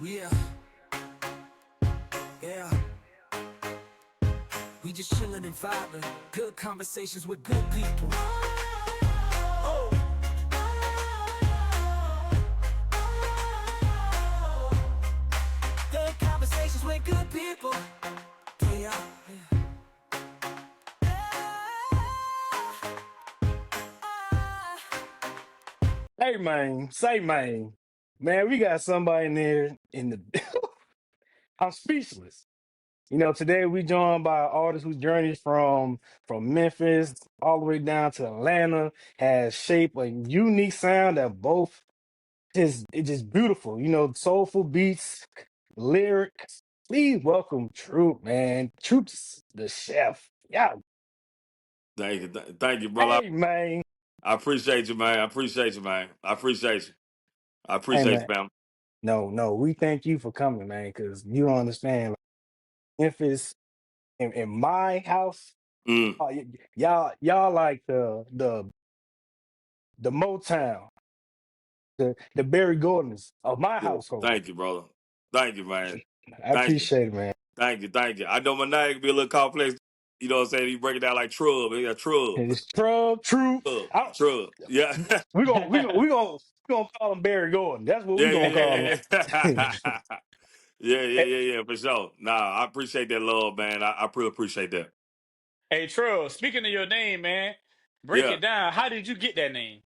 Yeah, yeah. We just chillin' and vibing. Good conversations with good people. Oh. Good conversations with good people. Yeah. Hey man, say man, we got somebody in there in the. I'm speechless. Today we joined by an artist whose journey from Memphis all the way down to Atlanta has shaped a unique sound that both just beautiful. Soulful beats, lyrics. Please welcome Troop, man. Troop's the chef. Yeah, Thank you, brother. hey man, I appreciate you, man. I appreciate you, man. I appreciate you. I hey appreciate you, man. fam. No, we thank you for coming, man, because you don't understand. Memphis in my house, Mm, y'all like the Motown, the Barry Gordons of my yeah. household. Thank you, brother. Thank you, man. I Thank you. appreciate it, man. Thank you. Thank you. I know my name can be a little complex. You know what I'm saying? You break it down like Trub. Yeah, Trub. And it's Trub, True. Trub. I, Trub. Yeah. we gonna call him Barry Gordon. That's what we Yeah, gonna call yeah, him. yeah, yeah. Yeah, for sure. Nah, I appreciate that love, man. I really appreciate that. Hey, Trub, speaking of your name, man, break Yeah. it down. How did you get that name?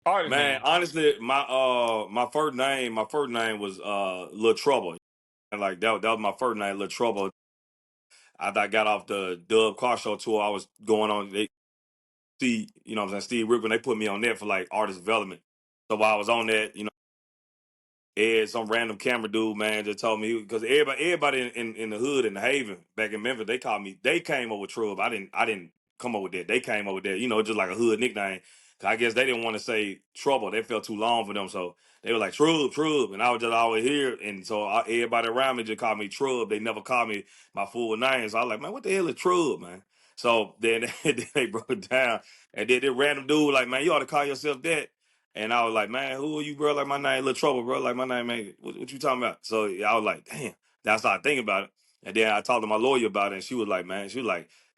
Artist Man, name. honestly, my first name was Lil Trouble. And like that was my first name, Lil Trouble. After I got off the Dub Car Show tour, I was going on. They see, what I'm saying, Steve Rippin, they put me on there for like artist development. So while I was on that, Ed, some random camera dude, man, just told me because everybody in the hood in the Haven back in Memphis, they came up with Trub. I didn't come up with that. They came up with that, just like a hood nickname. 'Cause I guess they didn't want to say Trouble. They felt too long for them, so they were like Trub, and I was just always here, and so everybody around me just called me Trub. They never called me my full name, so I was like, man, what the hell is Trub, man? So then, then they broke it down, and then the random dude like, man, you ought to call yourself that. And I was like, man, who are you, bro? Like, my name, Little Trouble, bro. Like, my name ain't, what you talking about? So I was like, damn. That's how I think about it. And then I talked to my lawyer about it, and she was like,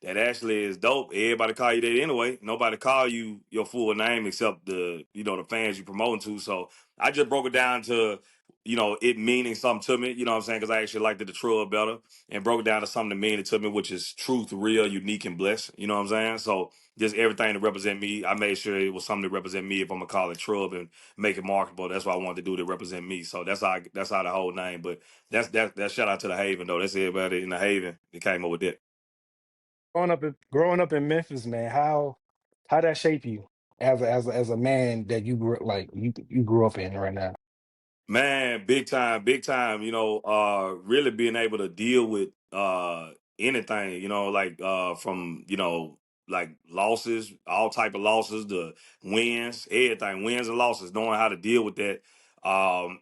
that actually is dope. Everybody call you that anyway. Nobody call you your full name except the fans you promoting to. So I just broke it down to, it meaning something to me, you know what I'm saying? Because I actually liked the Trub better and broke it down to something that meaning to me, which is truth, real, unique, and blessed. You know what I'm saying? So just everything to represent me. I made sure it was something to represent me if I'm gonna call it Trub and make it marketable. That's what I wanted to do to represent me. So that's how the whole name. But that shout out to the Haven though. That's everybody in the Haven that came up with that. Growing up in Memphis, man, how that shape you as a man that you grew like you grew up in right now? Man, big time, really being able to deal with anything, like from, like losses, all type of losses, the wins, everything, wins and losses, knowing how to deal with that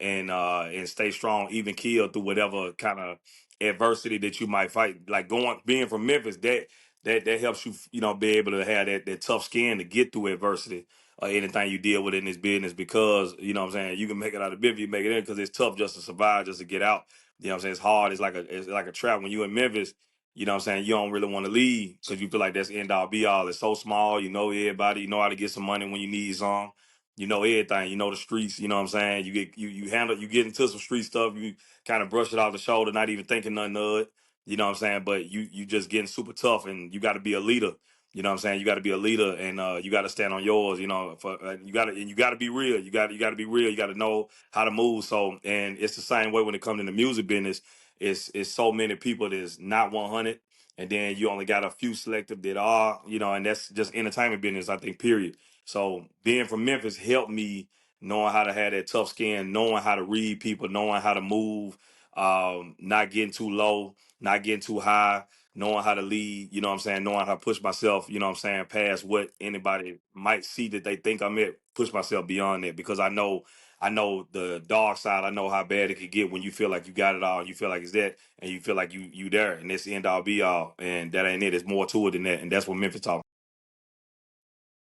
and stay strong, even kill through whatever kind of adversity that you might fight. Like being from Memphis, that helps you, be able to have that tough skin to get through adversity or anything you deal with in this business because, what I'm saying, you can make it out of business, you make it in because it's tough just to survive, just to get out. You know what I'm saying? It's hard. It's like a trap when you in Memphis, you know what I'm saying? You don't really want to leave because you feel like that's end all be all. It's so small, you know everybody, you know how to get some money when you need some. You know everything, you know the streets, you know what I'm saying? You get into some street stuff, you kind of brush it off the shoulder, not even thinking nothing of it. You know what I'm saying? But you just getting super tough and you gotta be a leader. You know what I'm saying? You got to be a leader and you got to stand on yours, for you got to be real. You got to be real. You got to know how to move. So and it's the same way when it comes in the music business. It's so many people that's not 100 and then you only got a few selective that are, and that's just entertainment business, I think, period. So being from Memphis helped me knowing how to have that tough skin, knowing how to read people, knowing how to move, not getting too low, not getting too high, knowing how to lead, you know what I'm saying, knowing how to push myself, you know what I'm saying, past what anybody might see that they think I'm at, push myself beyond that because I know the dark side. I know how bad it could get when you feel like you got it all and you feel like it's that and you feel like you there and it's the end all be all and that ain't it. It's more to it than that. And that's what Memphis talking.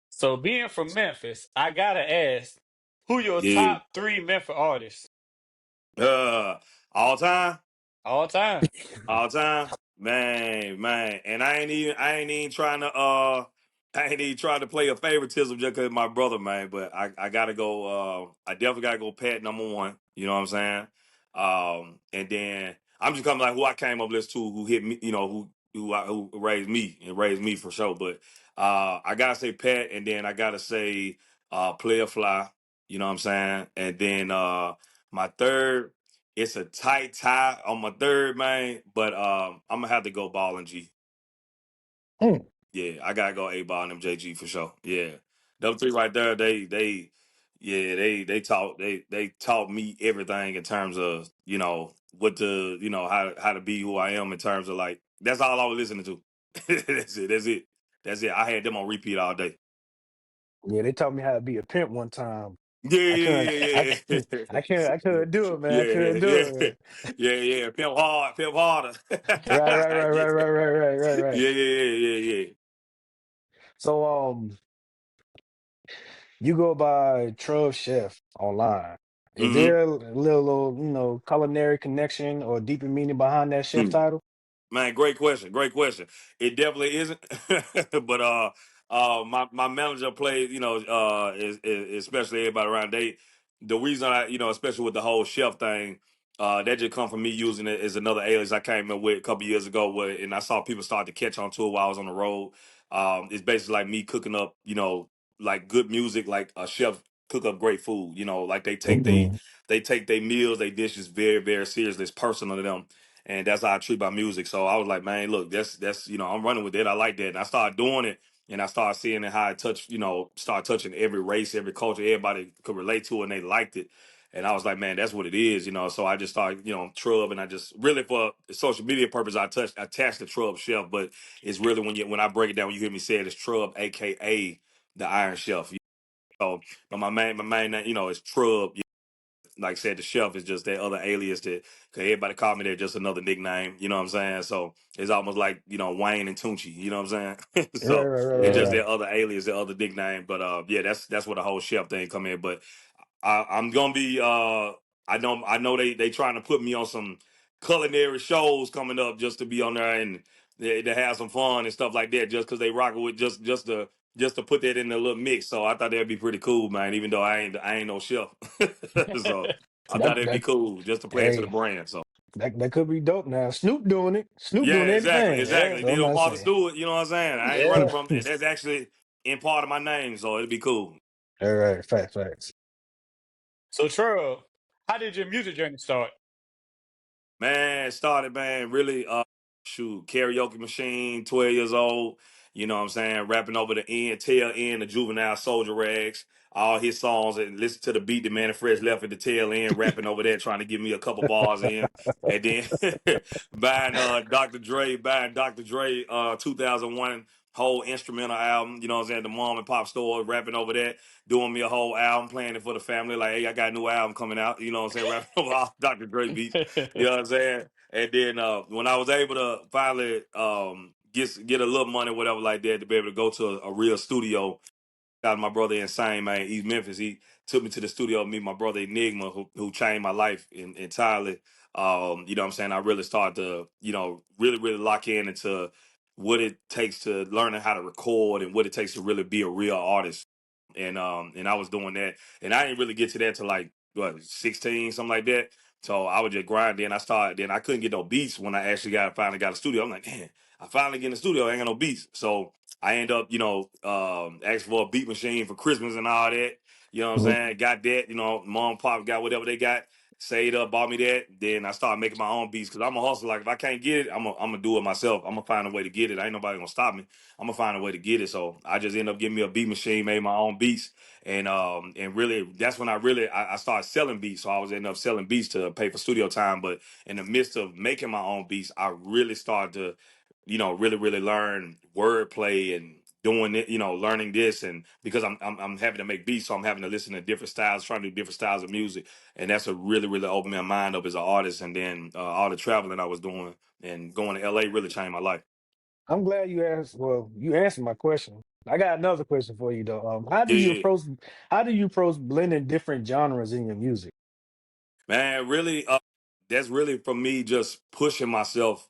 So, being from Memphis, I gotta ask, who your Yeah. top three Memphis artists? Uh, all time. All time. All time, man, and I ain't even trying to I ain't even trying to play a favoritism just cause my brother, man. But I gotta go. I definitely gotta go. Pat number one. You know what I'm saying? And then I'm just coming like who I came up with to, who hit me. You know who raised me and raised me for sure. But I gotta say Pat, and then I gotta say Player Fly. You know what I'm saying? And then my third. It's a tight tie on my third, man. But I'm gonna have to go Ball and G. Mm. Yeah, I gotta go A Ball and MJG for sure. Yeah, them three right there. Yeah, they taught me everything in terms of what to how to be who I am in terms of like that's all I was listening to. That's it. That's it. That's it. I had them on repeat all day. Yeah, they taught me how to be a pimp one time. Yeah, I couldn't, I yeah, couldn't, yeah, I couldn't do it, man. I couldn't yeah, do yeah, it, man. yeah. Pimp hard, pimp harder. Right, right, right, Yeah, right, right, right, right, right, right. yeah, yeah. So, you go by Trub Chef online. Is Mm-hmm. there a little, culinary connection or deeper meaning behind that chef Hmm. title? Man, great question. Great question. It definitely isn't. But my manager played, especially everybody around the reason especially with the whole chef thing, that just come from me using it as another alias I came up with a couple years ago and I saw people start to catch on to it while I was on the road. It's basically like me cooking up, like good music, like a chef cook up great food, like Mm-hmm. they take their meals, they dishes very, very seriously. It's personal to them, and that's how I treat my music. So I was like, man, look, that's I'm running with it. I like that, and I started doing it, and I started seeing it how it touched, start touching every race, every culture, everybody could relate to it, and they liked it. And I was like, man, that's what it is. So I just started, Trub, and I just really for social media purpose, attached the Trub Chef, but it's really when I break it down, when you hear me say it, it's Trub, aka the Iron Chef. So, but my main name, is Trub. Like I said, the chef is just that other alias that, cause everybody called me that, just another nickname. You know what I'm saying? So it's almost like Wayne and Tunchi. You know what I'm saying? Right, So right, right, it's right, just right. their other alias, their other nickname. But yeah, that's where the whole chef thing come in. But I'm gonna be. I know they trying to put me on some culinary shows coming up just to be on there and to have some fun and stuff like that. Just because they rocking with just to put that in the little mix. So I thought that'd be pretty cool, man. Even though I ain't no chef, so I thought That it'd be that cool just to play into the hey, brand. So that could be dope now. Snoop doing it. Snoop yeah, doing exactly, everything. exactly. So I'm Deal with not Martha saying. Stewart. You know what I'm saying? I ain't running Yeah. from that. That's actually in part of my name, so it'd be cool. All right, facts, facts. So Trub, how did your music journey start? Man, it started, man, really, karaoke machine, 12 years old, you know what I'm saying, rapping over the tail end of Juvenile Soldier Rags, all his songs, and listen to the beat that Manny Fresh left at the tail end, rapping over there, trying to give me a couple bars in. And then buying Dr. Dre 2001 whole instrumental album, you know what I'm saying, the mom and pop store, rapping over that, doing me a whole album, playing it for the family, like, hey, I got a new album coming out, you know what I'm saying, rapping over all Dr. Dre beats. You know what I'm saying? And then when I was able to finally get a little money, whatever like that, to be able to go to a real studio, got my brother Insane, man. He's Memphis. He took me to the studio to meet my brother Enigma, who changed my life entirely. You know what I'm saying? I really started to, really, really lock in into what it takes to learning how to record and what it takes to really be a real artist. And I was doing that. And I didn't really get to that till like what 16, something like that. So I would just grind. Then I couldn't get no beats when I actually finally got a studio. I'm like, man, I finally get in the studio, I ain't got no beats. So I end up, asking for a beat machine for Christmas and all that. You know what I'm Mhm. saying? Got that, mom and pop got whatever they got, saved up, bought me that. Then I started making my own beats because I'm a hustler. Like if I can't get it, I'm gonna do it myself. I'm gonna find a way to get it. Ain't nobody gonna stop me. I'm gonna find a way to get it. So I just end up getting me a beat machine, made my own beats, and really that's when I started selling beats. So I was ending up selling beats to pay for studio time. But in the midst of making my own beats, I really started to really, really learn wordplay and doing it, learning this. And because I'm having to make beats, so I'm having to listen to different styles, trying to do different styles of music. And that's what really, really opened my mind up as an artist. And then all the traveling I was doing and going to LA really changed my life. I'm glad you asked. Well, you answered my question. I got another question for you though. Yeah, yeah. How do you approach blending different genres in your music? Man, really, that's really for me just pushing myself.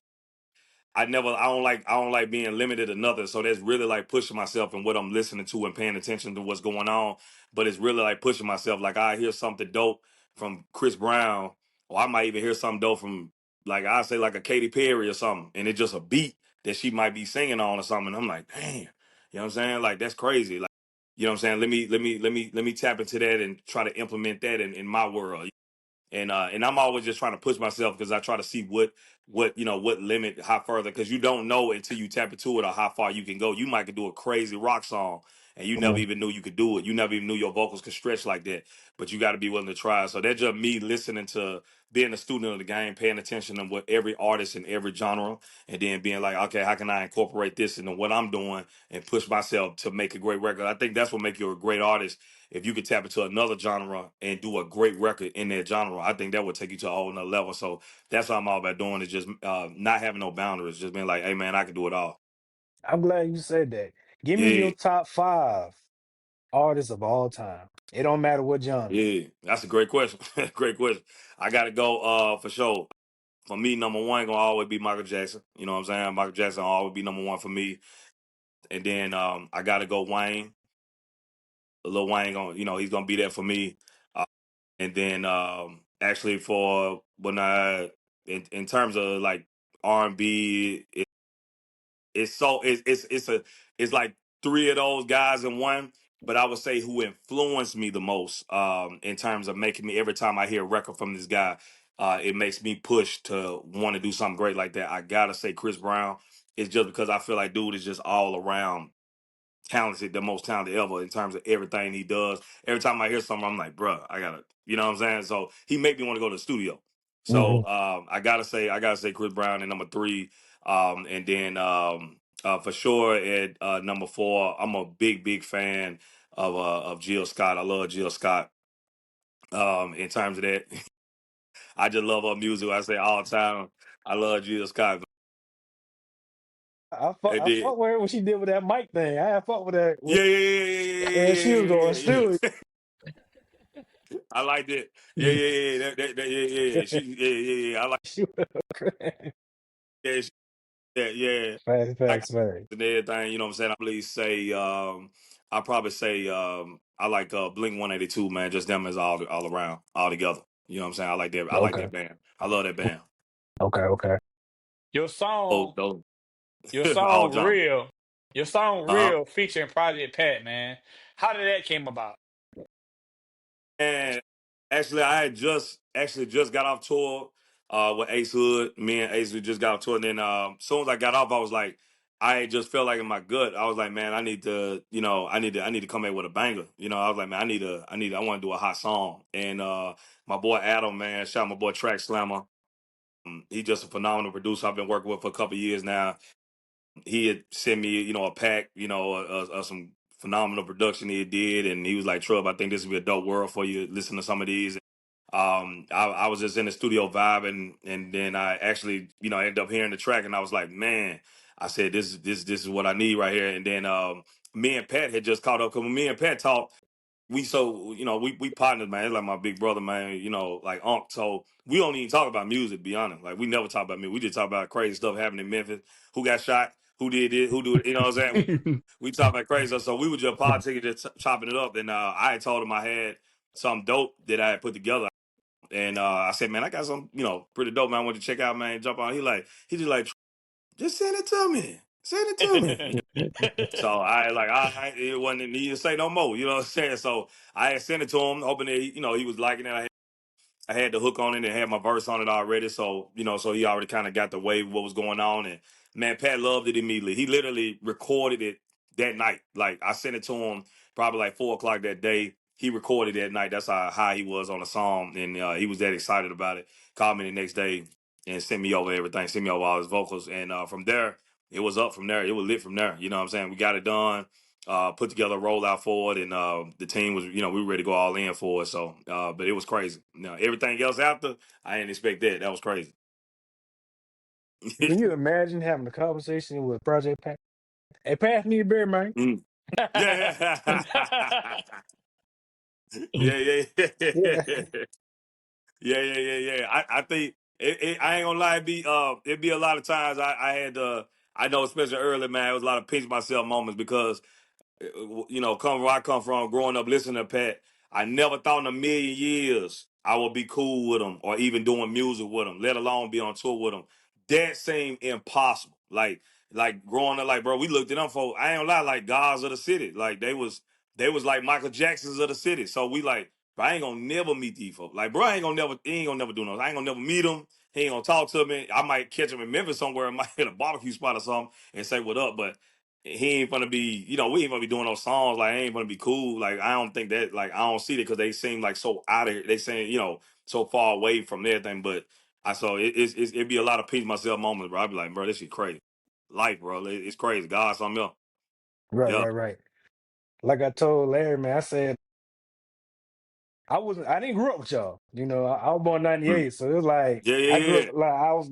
I don't like being limited to nothing. So that's really like pushing myself and what I'm listening to and paying attention to what's going on. But it's really like pushing myself. Like I hear something dope from Chris Brown, or I might even hear something dope from, like I say, like a Katy Perry or something, and it's just a beat that she might be singing on or something. I'm like, damn, you know what I'm saying? Like that's crazy. Like, you know what I'm saying? Let me tap into that and try to implement that in my world. And I'm always just trying to push myself because I try to see what what limit how further, because you don't know until you tap into it or how far you can go. You might could do a crazy rock song and you never Mhm. even knew you could do it. You never even knew your vocals could stretch like that. But you got to be willing to try. So that's just me listening to, being a student of the game, paying attention to what every artist in every genre, and then being like, okay, how can I incorporate this into what I'm doing and push myself to make a great record? I think that's what makes you a great artist. If you could tap into another genre and do a great record in that genre, I think that would take you to a whole nother level. So that's what I'm all about doing, is just not having no boundaries, just being like, hey man, I can do it all. I'm glad you said that. Give me Yeah, your top five artists of all time. It don't matter what genre. yeah, that's a great question. Great question. I got to go for sure. For me, number one gonna always be Michael Jackson. You know what I'm saying? Michael Jackson will always be number one for me. And then I got to go Wayne. Lil Wayne, gonna, he's gonna be there for me. Uh, and then actually for when in terms of like R&B, it's so it's like three of those guys in one. But I would say who influenced me the most in terms of making me, every time I hear a record from this guy, it makes me push to want to do something great like that. I gotta say Chris Brown. It's just because I feel like dude is just all around talented, the most talented ever in terms of everything he does. Every time I hear something, I'm like, bruh, I gotta, you know what I'm saying? So he made me want to go to the studio. So Hmm. I gotta say Chris Brown at number three. And then for sure at number four, I'm a big fan of Jill Scott. I love Jill Scott. In terms of that, I just love her music. I say all the time, I love Jill Scott. And I then fought with her when she did with that mic thing. I fought with her yeah, yeah, yeah, yeah, yeah, and she was yeah, going yeah, yeah, stupid. yeah. I like that. Yeah, yeah, yeah, yeah, yeah, yeah. Yeah, yeah, yeah. I like She was that. Yeah, yeah. facts, I got facts, facts. and everything. You know what I'm saying? I probably say, I like Blink 182, man. Just them as all around, all together. You know what I'm saying? I like that. I like Okay, that band. I love that band. okay, okay. Your Oh, song, those your all song genres. real, your song Uh huh. real featuring Project Pat, man. How did that came about? And actually, I had just got off tour with Ace Hood. Me and Ace Hood just got off tour, and then as soon as I got off, I was like, I had just felt like in my gut, I was like, man, I need to, I need to come in with a banger. I was like, man, I want to do a hot song. And my boy Adam, man, shout out my boy Track Slammer. He just a phenomenal producer I've been working with for a couple of years now. He had sent me, a pack, some phenomenal production he did, and he was like, "Trub, I think this would be a dope world for you. Listen to some of these." I was just in the studio vibing, and then I actually, ended up hearing the track, and I was like, "Man," I said, "This is what I need right here." And then me and Pat had just caught up, because when me and Pat talked, we partners, man. It's like my big brother, man. Like Unc. So we don't even talk about music. To be honest, like we never talk about music. We just talk about crazy stuff happening in Memphis. Who got shot? Who did it? Who do it? You know what I'm saying? We talk about crazy stuff. So we were just politicking, just chopping it up. And I had told him I had some dope that I had put together. And I said, man, I got some, pretty dope, man. I want to check out, man. Jump on. He just like, just send it to me. Send it to me. So it wasn't need to say no more. You know what I'm saying? So I had sent it to him, hoping that he was liking it. I had the hook on it and had my verse on it already. So, so he already kind of got the wave of what was going on. And man, Pat loved it immediately. He literally recorded it that night. Like I sent it to him probably like 4 o'clock that day. He recorded that night. That's how high he was on the song. And he was that excited about it. Called me the next day and sent me over everything, sent me over all his vocals. And from there, it was up from there. It was lit from there. You know what I'm saying? We got it done, put together a rollout for it, and the team was, we were ready to go all in for it. So, but it was crazy. Everything else after, I didn't expect that. That was crazy. Can you imagine having a conversation with Project Pat? Hey, pass me a beer, man. Mm. Yeah, yeah, yeah, Yeah, yeah. Yeah. I think I ain't gonna lie. It'd be a lot of times I had to. I know, especially early, man. It was a lot of pinch myself moments because come where I come from, growing up listening to Pat, I never thought in a million years I would be cool with him or even doing music with him, let alone be on tour with him. That seemed impossible. Like growing up, like bro, we looked at them for I ain't gonna lie, like gods of the city. Like they was like Michael Jacksons of the city. So we like, bro, I ain't gonna never meet these folks. Like, bro, he ain't gonna never do no. I ain't gonna never meet him. He ain't gonna talk to me. I might catch him in Memphis somewhere. I might hit a barbecue spot or something and say what up. But he ain't gonna be, we ain't gonna be doing those songs. Like, I ain't gonna be cool. Like, I don't think that, like, I don't see it because they seem like so out of here. They seem, so far away from everything. But it'd be a lot of peace myself moments, bro. I'd be like, bro, this shit crazy. Life, bro. It's crazy. God, something else. Right, Yeah. right, right. Like I told Larry, man, I said I didn't grow up with y'all. I was born Mm. '98, so it was like Yeah, I grew yeah, up like I was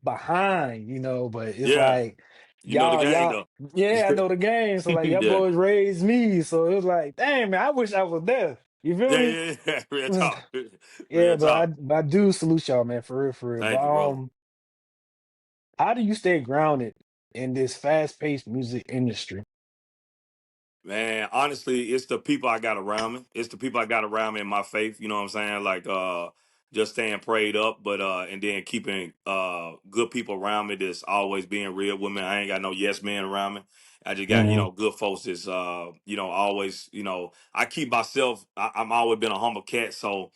behind, but it's yeah. like You know the game, y'all though. yeah, I know the game. So like y'all Yeah. boys raised me. So it was like, damn man, I wish I was there. You feel Yeah, me? yeah. Real talk. Yeah, Real but I talk. but I do salute y'all, man, for real, for real. But Thank you, brother. how do you stay grounded in this fast-paced music industry? Man, honestly, it's the people I got around me. It's the people I got around me in my faith. You know what I'm saying? Like, just staying prayed up, but and then keeping good people around me that's always being real with me. I ain't got no yes men around me. I just got Hmm. good folks that's always I keep myself. I'm always been a humble cat, so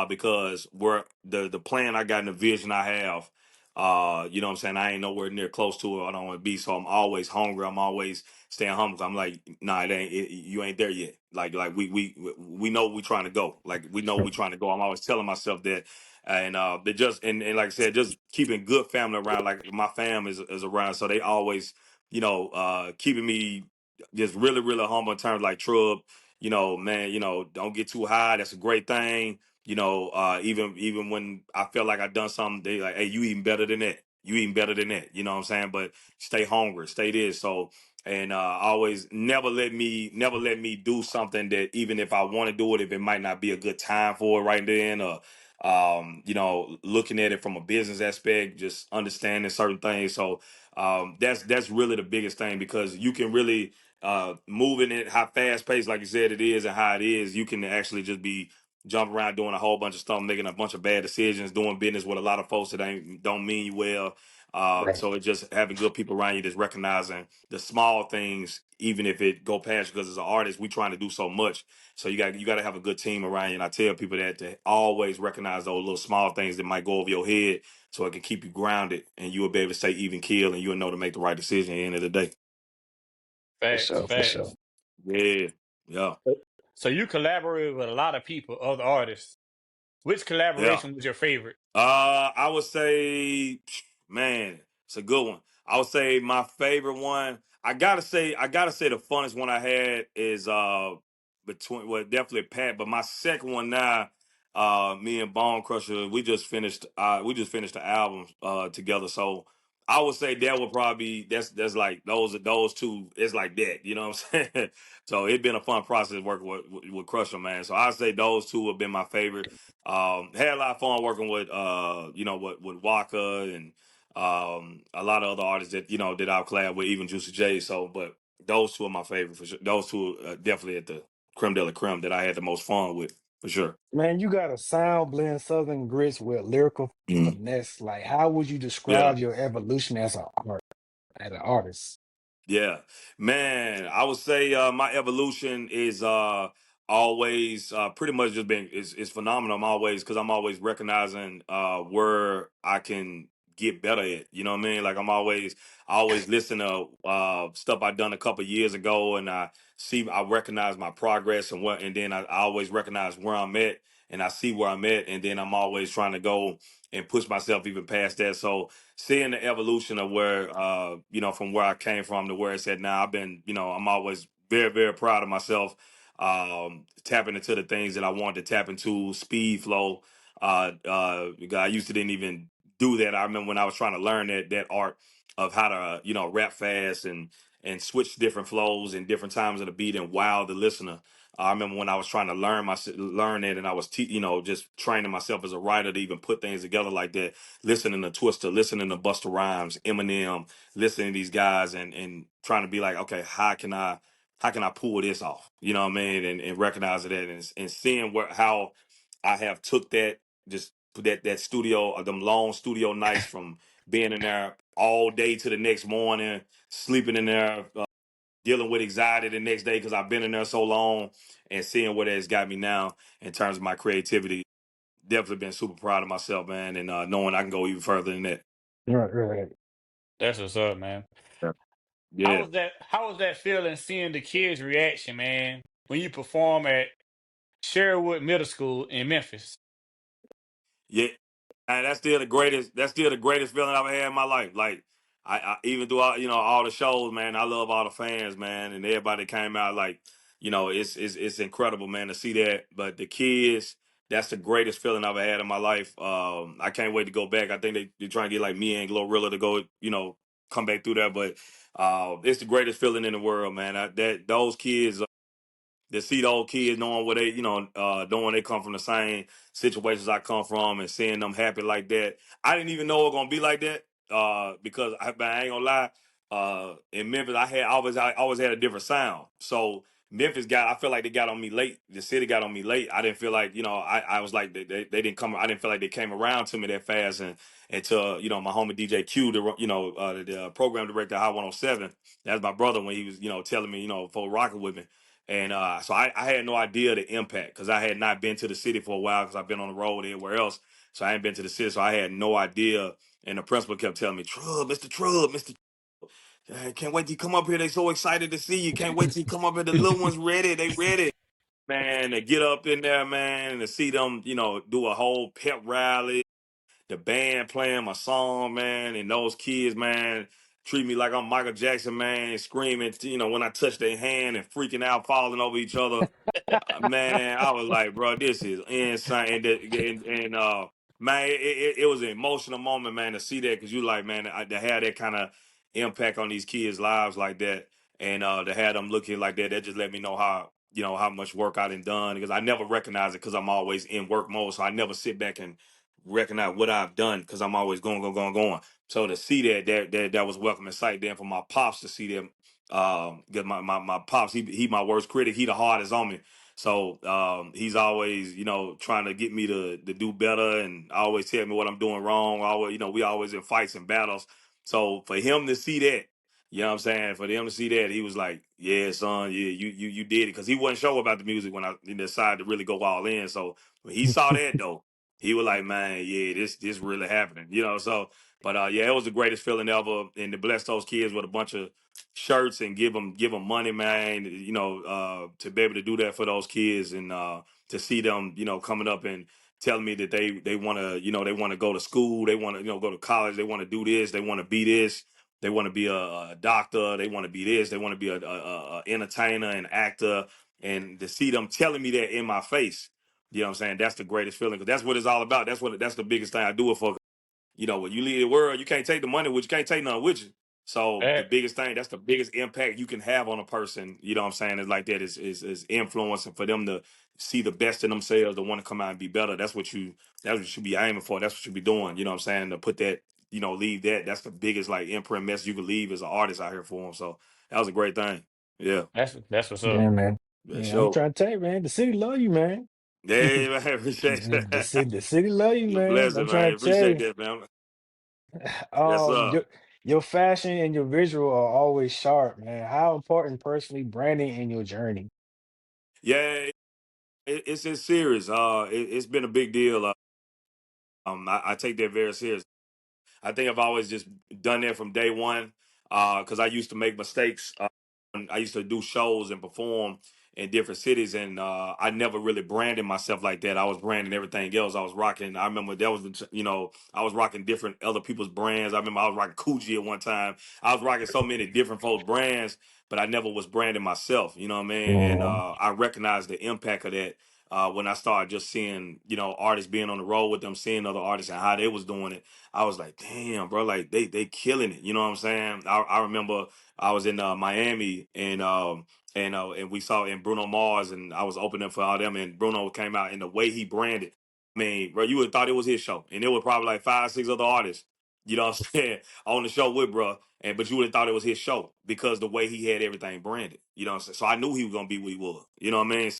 because where the plan I got and the vision I have. You know what I'm saying? I ain't nowhere near close to it. I don't want to be. So I'm always hungry. I'm always staying humble. I'm like, nah, you ain't there yet. Like we know we trying to go. Like we know we trying to go. I'm always telling myself that, and they just and like I said, just keeping good family around. Like my fam is around, so they always keeping me just really really humble in terms like Trub. Man, don't get too high. That's a great thing. Even when I feel like I done something, they like, hey, you eating better than that. You eating better than that. You know what I'm saying? But stay hungry, stay this. So and always never let me do something that even if I want to do it, if it might not be a good time for it right then, or looking at it from a business aspect, just understanding certain things. So that's really the biggest thing because you can really moving it how fast paced, like you said it is, and how it is, you can actually just be jumping around doing a whole bunch of stuff, making a bunch of bad decisions, doing business with a lot of folks that don't mean you well. Right. So it's just having good people around you that's recognizing the small things, even if it go past you. Because as an artist, we trying to do so much. So you got to have a good team around you. And I tell people that to always recognize those little small things that might go over your head, so it can keep you grounded, and you will be able to say even keel, and you'll know to make the right decision at the end of the day. For Facts, sure, for sure. facts. Yeah, yeah, So you collaborate with a lot of people, other artists. Which yeah. collaboration was your favorite? I would say, man, it's a good one. I would say my favorite one. I gotta say the funnest one I had is between well definitely Pat, but my second one now, me and Bone Crusher, we just finished the album together. So I would say that would probably be that's like those two. It's like that, you know what I'm saying? So it's been a fun process working with Crusher, man. So I'd say those two have been my favorite. Had a lot of fun working with with Waka and a lot of other artists that that I've collabed with, even Juicy J. So, but those two are my favorite for sure. Those two are definitely at the creme de la creme that I had the most fun with for sure. Man, you got a sound blend Southern grits with lyrical Mhm. finesse. Like, how would you Yeah. describe your evolution as an artist? Yeah, man. I would say my evolution is always pretty much just been is phenomenal. I'm always recognizing where I can get better at. You know what I mean? Like I always listen to stuff I done a couple years ago, and I recognize my progress and then I always recognize where I'm at, and I see where I'm at, and then I'm always trying to go and push myself even past that. So seeing the evolution of where from where I came from to where it's at now, I'm always very very proud of myself. Tapping into the things that I wanted to tap into, speed, flow. I used to didn't even do that. I remember when I was trying to learn that art of how to rap fast and switch different flows and different times of the beat and wow the listener. I remember when I was trying to learn it, and I was just training myself as a writer to even put things together like that. Listening to Twister, listening to Busta Rhymes, Eminem, listening to these guys, and trying to be like, okay, how can I pull this off? You know what I mean? And recognizing that, and seeing how I have took that, just put that studio, them long studio nights, from being in there all day to the next morning, sleeping in there, dealing with anxiety the next day because I've been in there so long, and seeing where that's got me now in terms of my creativity. Definitely been super proud of myself, man, and knowing I can go even further than that. Right, right. That's what's up, man. Yeah. How Yeah. was that? How was that feeling seeing the kids' reaction, man, when you perform at Sherwood Middle School in Memphis? Yeah, and that's still the greatest. That's still the greatest feeling I've ever had in my life. Like I even through all the shows, man. I love all the fans, man, and everybody that came out. Like it's incredible, man, to see that. But the kids, that's the greatest feeling I've ever had in my life. I can't wait to go back. I think they're trying to get like me and Glorilla to go, come back through there. But it's the greatest feeling in the world, man. That those kids, to see the old kids knowing where they, knowing they come from the same situations I come from, and seeing them happy like that. I didn't even know it was gonna be like that. Because but I ain't gonna lie. In Memphis, I always had a different sound. So I feel like they got on me late. The city got on me late. I didn't feel like, I was like they didn't come. I didn't feel like they came around to me that fast. And until my homie DJ Q, the program director High 107. That's my brother, when he was telling me, for rocking with me. And so I had no idea the impact, because I had not been to the city for a while, because I've been on the road everywhere else. So I hadn't been to the city, so I had no idea. And the principal kept telling me, Trub, Mr. Trub, Mr. Can't wait till you come up here. They so excited to see you. Can't wait till you come up here. The little ones ready. They ready. Man, to get up in there, man, and to see them, do a whole pep rally, the band playing my song, man, and those kids, man, treat me like I'm Michael Jackson, man, screaming, when I touch their hand, and freaking out, falling over each other. Man, I was like, bro, this is insane. And man, it was an emotional moment, man, to see that, because you like, man, to have that kind of impact on these kids' lives like that, and to have them looking like that, that just let me know how much work I done, because I never recognize it, because I'm always in work mode, so I never sit back and recognize what I've done, because I'm always going. So to see that was welcoming sight. Then for my pops to see them, because my pops, he my worst critic. He the hardest on me. So he's always, trying to get me to do better, and always tell me what I'm doing wrong. Always, we always in fights and battles. So for him to see that, you know what I'm saying? For them to see that, he was like, "Yeah, son, yeah, you did it," because he wasn't sure about the music when I decided to really go all in. So when he saw that though, he was like, "Man, yeah, this really happening," So, but yeah, it was the greatest feeling ever, and to bless those kids with a bunch of shirts and give them money, man. To be able to do that for those kids, and to see them, coming up and telling me that they want to, they want to go to school, they want to, go to college, they want to do this, they want to be this, they want to be a doctor, they want to be this, they want to be a entertainer, an actor, and to see them telling me that in my face, you know what I'm saying? That's the greatest feeling, because that's what it's all about. That's the biggest thing I do it for. When you leave the world, you can't take the money, which you can't take none with you. So the That biggest thing, that's the biggest impact you can have on a person, you know what I'm saying, is like that, is influencing for them to see the best in themselves, to want to come out and be better. That's what you should be aiming for. That's what you should be doing, you know what I'm saying? To put that, leave that. That's the biggest like imprint message you can leave as an artist out here for them. So that was a great thing. Yeah. that's what's up. Yeah, man. Yeah, Yeah, I'm sure. trying to tell you, man. The city love you, man. Yeah, man, appreciate The that. city love you, You're man. I'm blessing, trying man. to tell Appreciate you. that, man. Yes, Um, sir. your fashion and your visual are always sharp, man. How important personally branding in your journey? Yeah, it's serious. It's been a big deal. I take that very serious. I think I've always just done that from day one, because I used to make mistakes. I used to do shows and perform in different cities, and I never really branded myself like that. I was branding everything else. I was rocking. I remember that was I was rocking different other people's brands. I remember I was rocking Coogee at one time. I was rocking so many different folks' brands, but I never was branding myself. You know what I mean? And Mhm. I recognized the impact of that. When I started just seeing, artists being on the road with them, seeing other artists and how they was doing it, I was like, damn, bro, like they killing it. You know what I'm saying? I remember I was in Miami, and and we saw in Bruno Mars, and I was opening for all them, and Bruno came out, and the way he branded, I mean, bro, you would have thought it was his show, and it was probably like 5, 6 other artists, you know what I'm saying, on the show with bro, and but you would have thought it was his show because the way he had everything branded, you know what I'm saying. So I knew he was gonna be what he was, you know what I mean,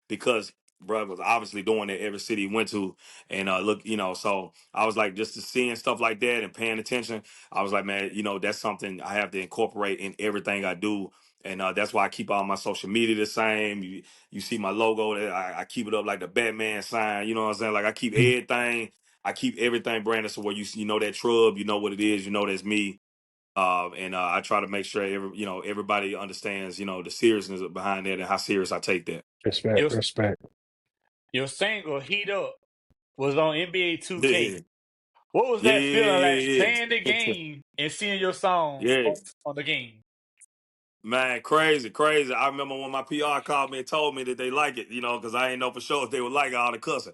because bro was obviously doing it every city he went to, and look, you know, so I was like, just to seeing stuff like that and paying attention, I was like, man, you know, that's something I have to incorporate in everything I do. And that's why I keep all my social media the same. You see my logo, I keep it up like the Batman sign. You know what I'm saying? Like I keep everything. I keep everything branded so where you know that Trub, you know what it is, you know that's me. And I try to make sure everybody understands, you know, the seriousness behind that and how serious I take that. Your Respect, respect. your single "Heat Up" was on NBA Yeah, 2K. What was yeah, that yeah, feeling like yeah, playing the yeah, yeah. game and seeing your song Yeah. on the game? Man, crazy, crazy. I remember when my PR called me and told me that they like it, you know, because I ain't know for sure if they would like all the cussing.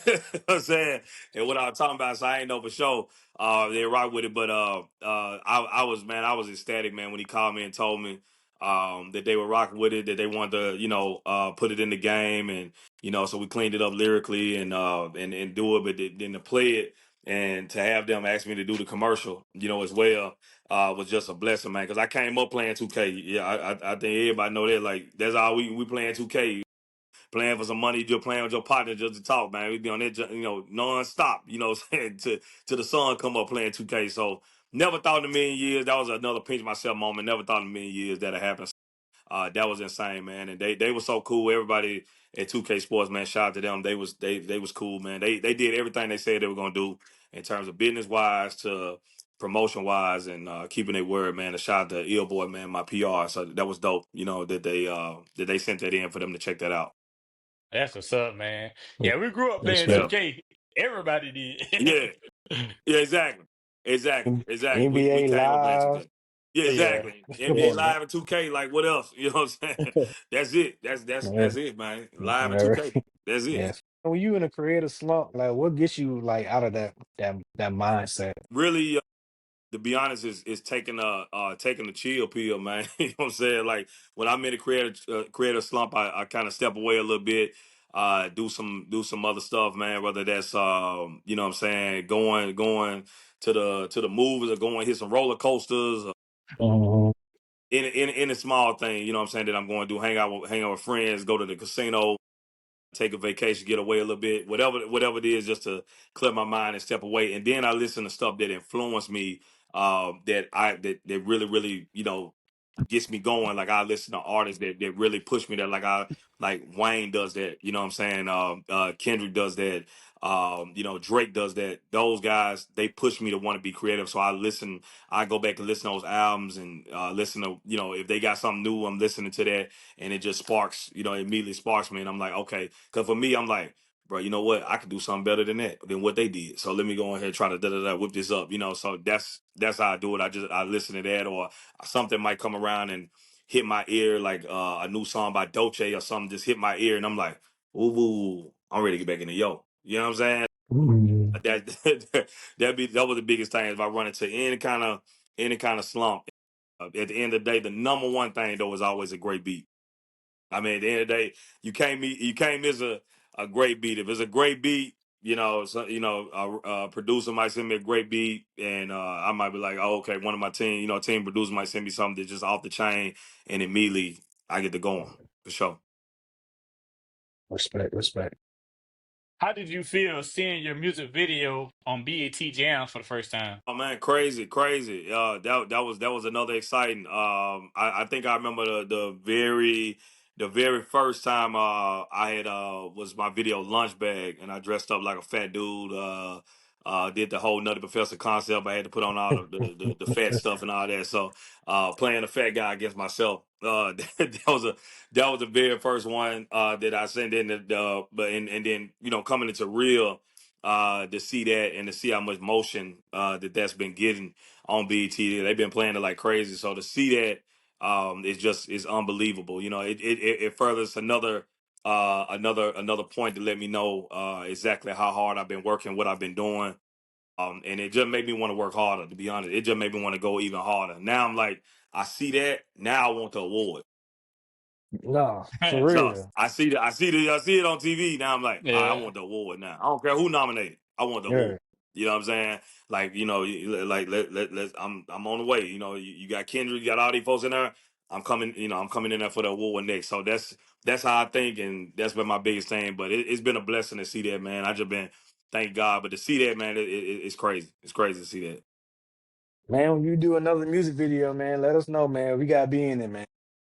You know what I'm saying? And what I was talking about, so I ain't know for sure they rock with it. But I was ecstatic, man, when he called me and told me that they were rocking with it, that they wanted to, put it in the game. And, you know, so we cleaned it up lyrically and do it, but then to play it and to have them ask me to do the commercial, you know, as well was just a blessing, man. Because I came up playing 2K. Yeah, I think everybody know that. Like that's all we playing 2K, playing for some money, just playing with your partner just to talk, man. We be on that, nonstop. You know, what I'm saying to the sun come up playing 2K. So never thought in a million years that was another pinch myself moment. Never thought in a million years that happened. That was insane, man. And they were so cool. Everybody at 2K Sports, man, shout out to them. They was cool, man. They did everything they said they were gonna do in terms of business wise to promotion wise and keeping their word, man. A shout out to Ill Boy, man, my PR. So that was dope, you know, that they sent that in for them to check that out. That's what's up, man. Yeah, we grew up playing Respect. Yeah. 2K. Everybody Yeah. did. Yeah, exactly. Exactly. Exactly. We NBA came up playing live. 2K. Yeah, Yeah. exactly. Come NBA on, man. Live and 2K, like what else? You know what I'm saying? That's it. That's Yeah. it, man. Live and Yeah. 2K. That's it. Yes. When you in a creative slump, like what gets you like out of that mindset? Really, to be honest, is taking a chill pill, man. You know what I'm saying? Like when I'm in a creative slump, I kind of step away a little bit, do some other stuff, man. Whether that's you know what I'm saying, going to the movies or going hit some roller coasters, Mhm. in a small thing, you know what I'm saying, that I'm going to do, hang out with friends, go to the casino, take a vacation, get away a little bit, whatever it is, just to clear my mind and step away. And then I listen to stuff that influenced me, that really, really, gets me going. Like I listen to artists that really push me there. Like Wayne does that, you know what I'm saying? Kendrick does that. Drake does that. Those guys, they push me to want to be creative. So I go back and listen to those albums and listen to, if they got something new, I'm listening to that, and it just sparks, immediately sparks me. And I'm like, okay. Cause for me, I'm like, bro, you know what? I could do something better than that, than what they did. So let me go ahead and try to whip this up, So that's how I do it. I listen to that, or something might come around and hit my ear, like a new song by Dolce or something just hit my ear, and I'm like, ooh, I'm ready to get back in the yo. You know what I'm saying? Mhm. That that was the biggest thing. If I run into any kind of slump, at the end of the day, the number one thing though is always a great beat. I mean, at the end of the day, you can't miss a great beat. If it's a great beat, a producer might send me a great beat, and I might be like, oh, okay, one of my team producer might send me something that's just off the chain, and immediately I get to going for sure. Respect, respect. How did you feel seeing your music video on BAT Jams for the first time? Oh man, crazy, crazy. That was another exciting. I think I remember the very first time I had was my video Lunch Bag, and I dressed up like a fat dude. Did the whole Nutty Professor concept. I had to put on all the fat stuff and all that. So playing a fat guy against myself. That was the very first one that I sent in. And then coming into real, to see that and to see how much motion that's been getting on BT. They've been playing it like crazy. So to see that is unbelievable. It furthers another point to let me know exactly how hard I've been working, what I've been doing. And it just made me want to work harder, to be honest. It just made me want to go even harder. Now I'm like, I see that. Now I want the award. Nah, for So real. I see it on TV. Now I'm like, all right, I Yeah. want the award now. I don't care who nominated. I want the Yeah. award. You know what I'm saying? Like, you know, like I'm on the way. You know, you got Kendrick, you got all these folks in there. I'm coming, you know, I'm coming in there for the award next. So that's how I think, and that's been my biggest thing. But it's been a blessing to see that, man. I just been thank God, but to see that, man, it's crazy. It's crazy to see that. Man, when you do another music video, man, let us know, man. We gotta be in it, man.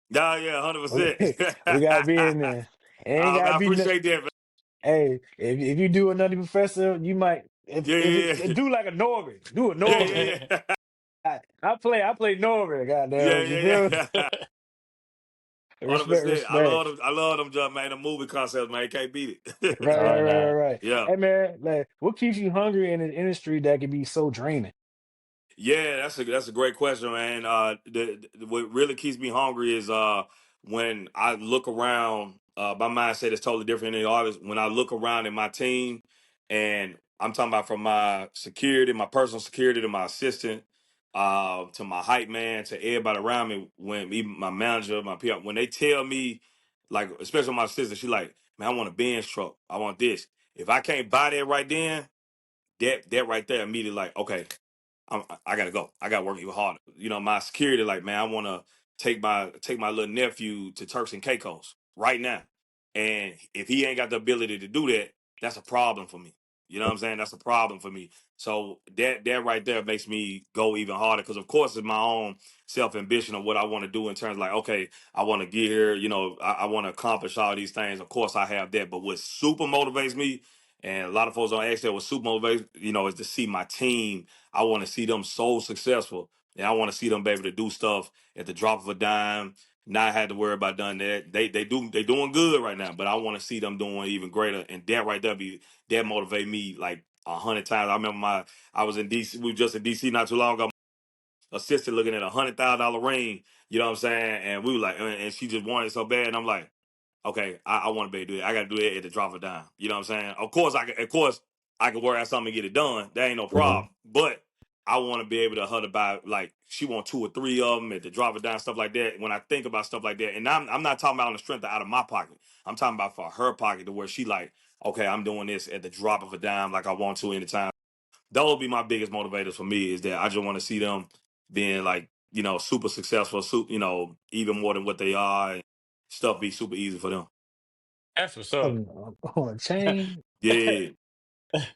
Yeah, yeah, We, 100%. we gotta be in there. It ain't I gotta be no, appreciate that, man. hey, if you do another professor, you might Yeah, if yeah, it yeah, do like a Norbit. Do a yeah, Norbit. yeah, yeah. I play Norbit, Yeah, goddamn. You feel yeah, me? yeah. Respect, 100%. respect. I love them jump, man. The movie concepts, man. You can't beat Right, it. right, Oh right, right, no. right. Yeah. Hey man, like what keeps you hungry in an industry that can be so draining? Yeah, that's a great question, man. What really keeps me hungry is when I look around. My mindset is totally different than the artist. When I look around in my team, and I'm talking about from my security, my personal security, to my assistant, to my hype man, to everybody around me. When even my manager, my PR, when they tell me, like especially my sister, she like, man, I want a Benz truck. I want this. If I can't buy that right then, that right there immediately like, okay, I gotta go. I gotta work even harder. You know, my security, like, man, I want to take my little nephew to Turks and Caicos right now, and if he ain't got the ability to do that, that's a problem for me. You know what I'm saying? That's a problem for me. So that right there makes me go even harder because, of course, it's my own self ambition of what I want to do in terms of like, okay, I want to get here. You know, I want to accomplish all these things. Of course, I have that. But what super motivates me, and a lot of folks don't ask that, what super motivates, you know, is to see my team. I want to see them so successful, and I want to see them be able to do stuff at the drop of a dime, not have to worry about doing that. They doing good right now, but I want to see them doing even greater, and that right there that motivate me like 100 times. I remember I was in DC. We were just in DC not too long ago. Assistant looking at $100,000 ring. You know what I'm saying? And we were like, and she just wanted it so bad, and I'm like, okay, I want to be able to do it. I got to do it at the drop of a dime. You know what I'm saying? Of course, I can work out something and get it done. That ain't no Mhm. problem. But I want to be able to her to buy, like, she want 2 or 3 of them at the drop of a dime, stuff like that. When I think about stuff like that, and I'm not talking about on the strength of out of my pocket. I'm talking about for her pocket to where she like, okay, I'm doing this at the drop of a dime, like I want to anytime. That would be my biggest motivators for me is that I just want to see them being like, you know, super successful, you know, even more than what they are. And stuff be super easy for them. That's what's up. On a chain. Yeah.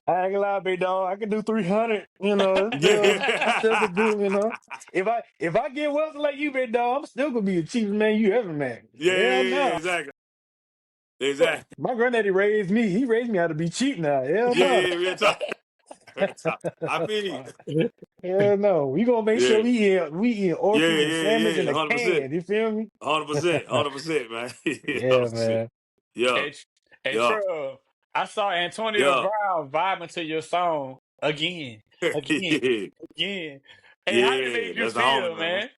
I ain't gonna lie, big dog. I can do 300. You know, I still Yeah. could do. You know, if I get wealthy like you, big dog, I'm still gonna be the cheapest man you ever met. Hell Yeah, no. exactly. Exactly. My granddaddy raised me. He raised me how to be cheap now. Hell Yeah, no. yeah, real talk. Real talk. I feel you. Hell no. We gonna make sure Yeah. we eat Yeah, oysters and yeah, salmon in yeah. a 100%. can. You feel me? 100%. 100%, man. Yeah, 100%. man. Yeah. Hey, hey, Yeah. Trub, I saw Antonio Yeah. Brown vibing to your song again, again, Yeah. again. Hey, how it Yeah. made you That's the homie, feel, man. man?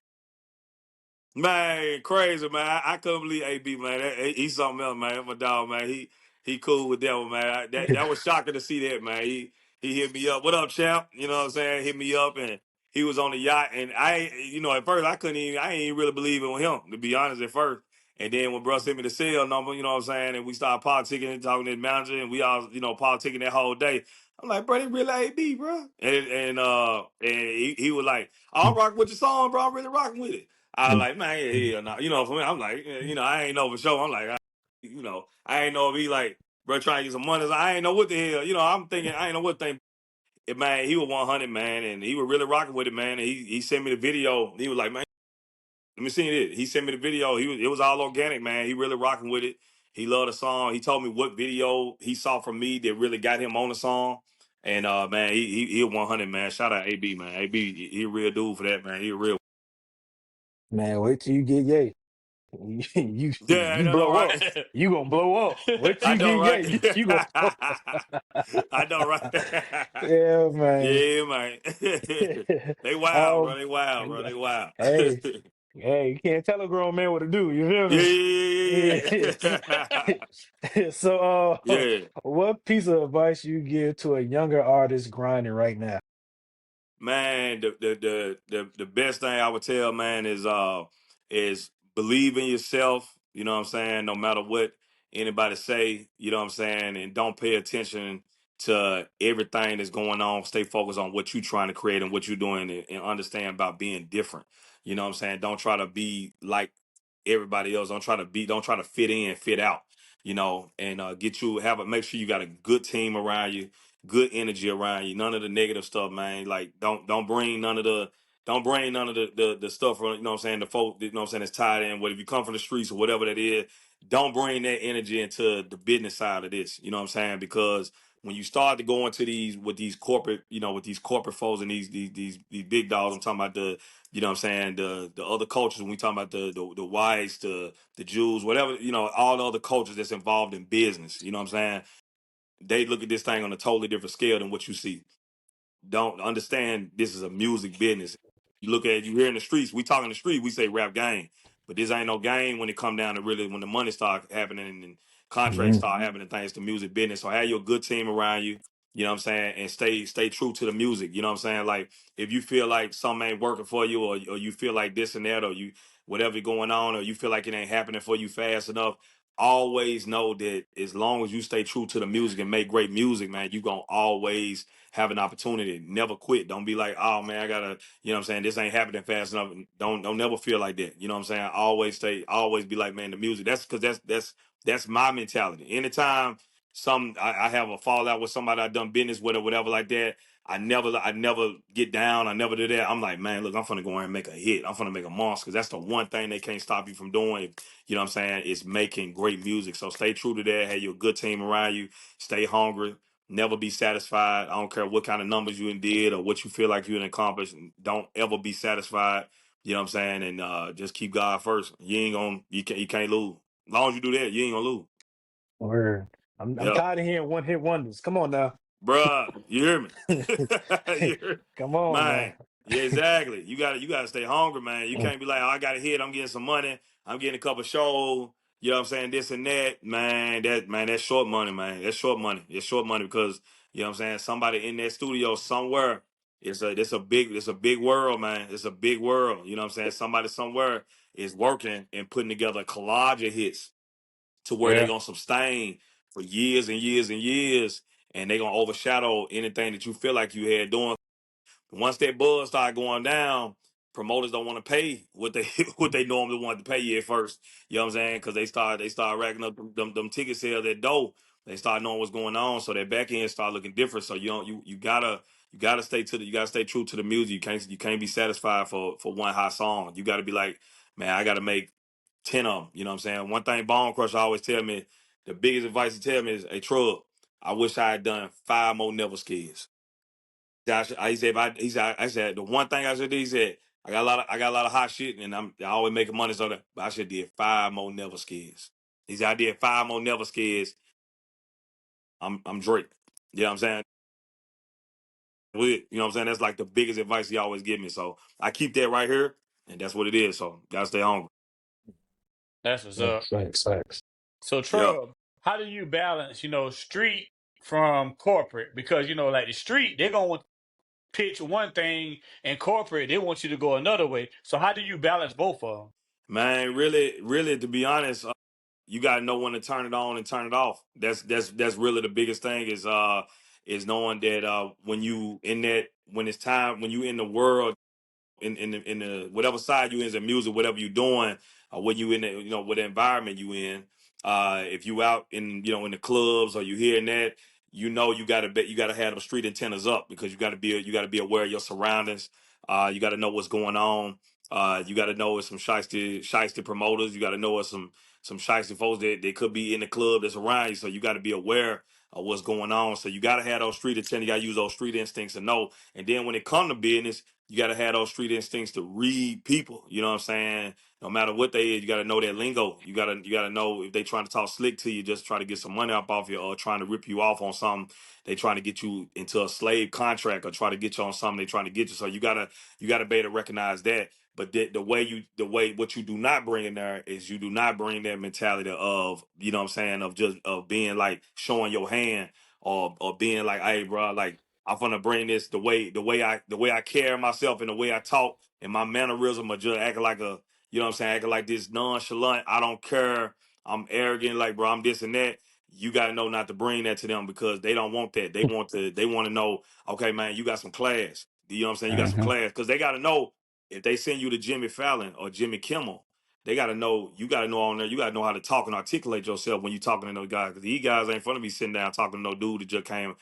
Man, crazy, man. I couldn't believe AB, man. He's something else, man. My dog, man. He cool with that one, man. That was shocking to see that, man. He hit me up. What up, champ? You know what I'm saying? Hit me up, and he was on the yacht, and you know, at first I ain't even really believe in him, to be honest, at first. And then when bro sent me the cell number, you know what I'm saying, and we started politicking and talking to the manager, and we all, you know, politicking that whole day. I'm like, bro, they really AB, bro. And he was like, I'm rocking with your song, bro. I'm really rocking with it. I like, man, yeah, no. You know, for me, I'm like, you know, I ain't know for sure. I'm like, you know, I ain't know if he like, bro, trying to get some money. I ain't know what the hell. You know, I'm thinking, I ain't know what thing. Man, he was 100, man, and he was really rocking with it, man. And he sent me the video. He was like, man, let me see it. He sent me the video. It was all organic, man. He really rocking with it. He loved the song. He told me what video he saw from me that really got him on the song. And man, he 100, man. Shout out AB, man. AB, he a real dude for that, man. He a real. Man, wait till you get gay. You Yeah, I you know, blow up. right? You gonna blow up. Wait till I you know, get right? gay. You gonna blow I know, right? Yeah, man. Yeah, man. They wild, bro. Um, They wild, bro. They wild. hey, hey, you can't tell a grown man what to do. You feel Yeah, me? yeah, yeah, yeah. So, Yeah, what piece of advice you give to a younger artist grinding right now? man. The best thing I would tell, man, is believe in yourself You know what I'm saying? No matter what anybody say, you know what I'm saying, and don't pay attention to everything that's going on. Stay focused on what you're trying to create and what you're doing, and understand about being different. You know what I'm saying? Don't try to be like everybody else. Don't try to fit in, fit out. You know, and make sure you got a good team around you, good energy around you. None of the negative stuff, man. Like don't bring none of the the stuff, you know what I'm saying, the folk, you know what I'm saying, that's tied in. What if you come from the streets or whatever that is, don't bring that energy into the business side of this. You know what I'm saying? Because when you start to go into these with these corporate, with these corporate folks and these big dogs, I'm talking about you know what I'm saying, the other cultures, when we talking about the whites, the Jews, whatever, all the other cultures that's involved in business, you know what I'm saying? They look at this thing on a totally different scale than what you see. Don't understand this is a music business. You hear in the streets, we talk in the street, we say rap game. But this ain't no game when it come down to really when the money start happening and contracts Mhm. start happening, things to music business. So have your good team around you, you know what I'm saying, and stay true to the music. You know what I'm saying? Like if you feel like something ain't working for you, or you feel like this and that, or you whatever going on, or you feel like it ain't happening for you fast enough, always know that as long as you stay true to the music and make great music, man, you gonna always have an opportunity. Never quit. Don't be like, oh man, I gotta, you know what I'm saying, this ain't happening fast enough. Don't never feel like that. You know what I'm saying? Always be like, man, the music. That's my mentality. Anytime I have a fallout with somebody I done business with or whatever like that, I never get down. I never do that. I'm like, man, look, I'm gonna go in and make a hit. I'm gonna make a monster, because that's the one thing they can't stop you from doing. You know what I'm saying? Is making great music. So stay true to that. Have your good team around you. Stay hungry. Never be satisfied. I don't care what kind of numbers you did or what you feel like you done accomplished. Don't ever be satisfied. You know what I'm saying? And just keep God first. You can't lose. As long as you do that, you ain't gonna lose. Word. I'm Yep. tired of hearing one hit wonders. Come on now. Bruh, you hear me? You hear Come on man. now. Yeah, exactly. You gotta stay hungry, man. You Mm. can't be like, oh, I got a hit, I'm getting some money, I'm getting a couple shows, you know what I'm saying, this and that. That's short money, man. That's short money. It's short money because, you know what I'm saying, somebody in that studio somewhere, it's a big world, man. It's a big world. You know what I'm saying? Somebody somewhere is working and putting together a collage of hits to where they're Yeah. gonna sustain for years and years and years, and they're gonna overshadow anything that you feel like you had doing. Once that buzz start going down, promoters don't want to pay what they what they normally want to pay you at first. You know what I'm saying? Because they start racking up them ticket sales at dough. They start knowing what's going on, so their back end start looking different. So you gotta stay true to the music. You can't be satisfied for one hot song. You gotta be like, man, I gotta make 10 of them. You know what I'm saying? One thing Bone Crusher always tell me, the biggest advice he tell me is, hey, Trub, I wish I had done 5 more Never Skids. I said the one thing I should do, he said, I got a lot of hot shit, and I always making money, so that, but I should did 5 more Never Skids. He said, I did 5 more Never Skids. I'm Drake. You know what I'm saying? You know what I'm saying? That's like the biggest advice he always give me. So I keep that right here, and that's what it is. So gotta stay hungry. That's what's up. Facts. So Yeah. Trub, how do you balance, street from corporate? Because like the street, they're gonna pitch one thing, and corporate, they want you to go another way. So how do you balance both of them? Man, really, really, to be honest, you got to know when to turn it on and turn it off. That's really the biggest thing is knowing that when it's time, when you in the world, in the whatever side you in as music, whatever you doing, when you in the, what environment you in. If you out in the clubs, or you hearing that, you gotta have the street antennas up, because you gotta be aware of your surroundings. You gotta know what's going on. You gotta know it's some shiesty promoters. You gotta know it's some shiesty folks that they could be in the club that's around you. So you gotta be aware of what's going on. So you gotta have those street antennas. You gotta use those street instincts to know. And then when it come to business, you got to have those street instincts to read people. You know what I'm saying? No matter what they is, you got to know that lingo. You got to know if they trying to talk slick to you, just try to get some money up off you, or trying to rip you off on something. They trying to get you into a slave contract, or try to get you on something they trying to get you. So you gotta be able to recognize that. But the way what you do not bring in there is, you do not bring that mentality of, you know what I'm saying, of being like showing your hand, or being like, hey bro, like, I'm gonna bring this the way I carry myself, and the way I talk, and my mannerism, or just acting like a you know what I'm saying, acting like this nonchalant, I don't care, I'm arrogant, like, bro, I'm this and that. You got to know not to bring that to them because they don't want that. They want to know, okay, man, you got some class. You know what I'm saying? You got some Hmm. class because they got to know if they send you to Jimmy Fallon or Jimmy Kimmel, they got to know, you got to know on there, you got to know how to talk and articulate yourself when you talking to those guys. Because these guys ain't fun to be sitting down talking to no dude that just came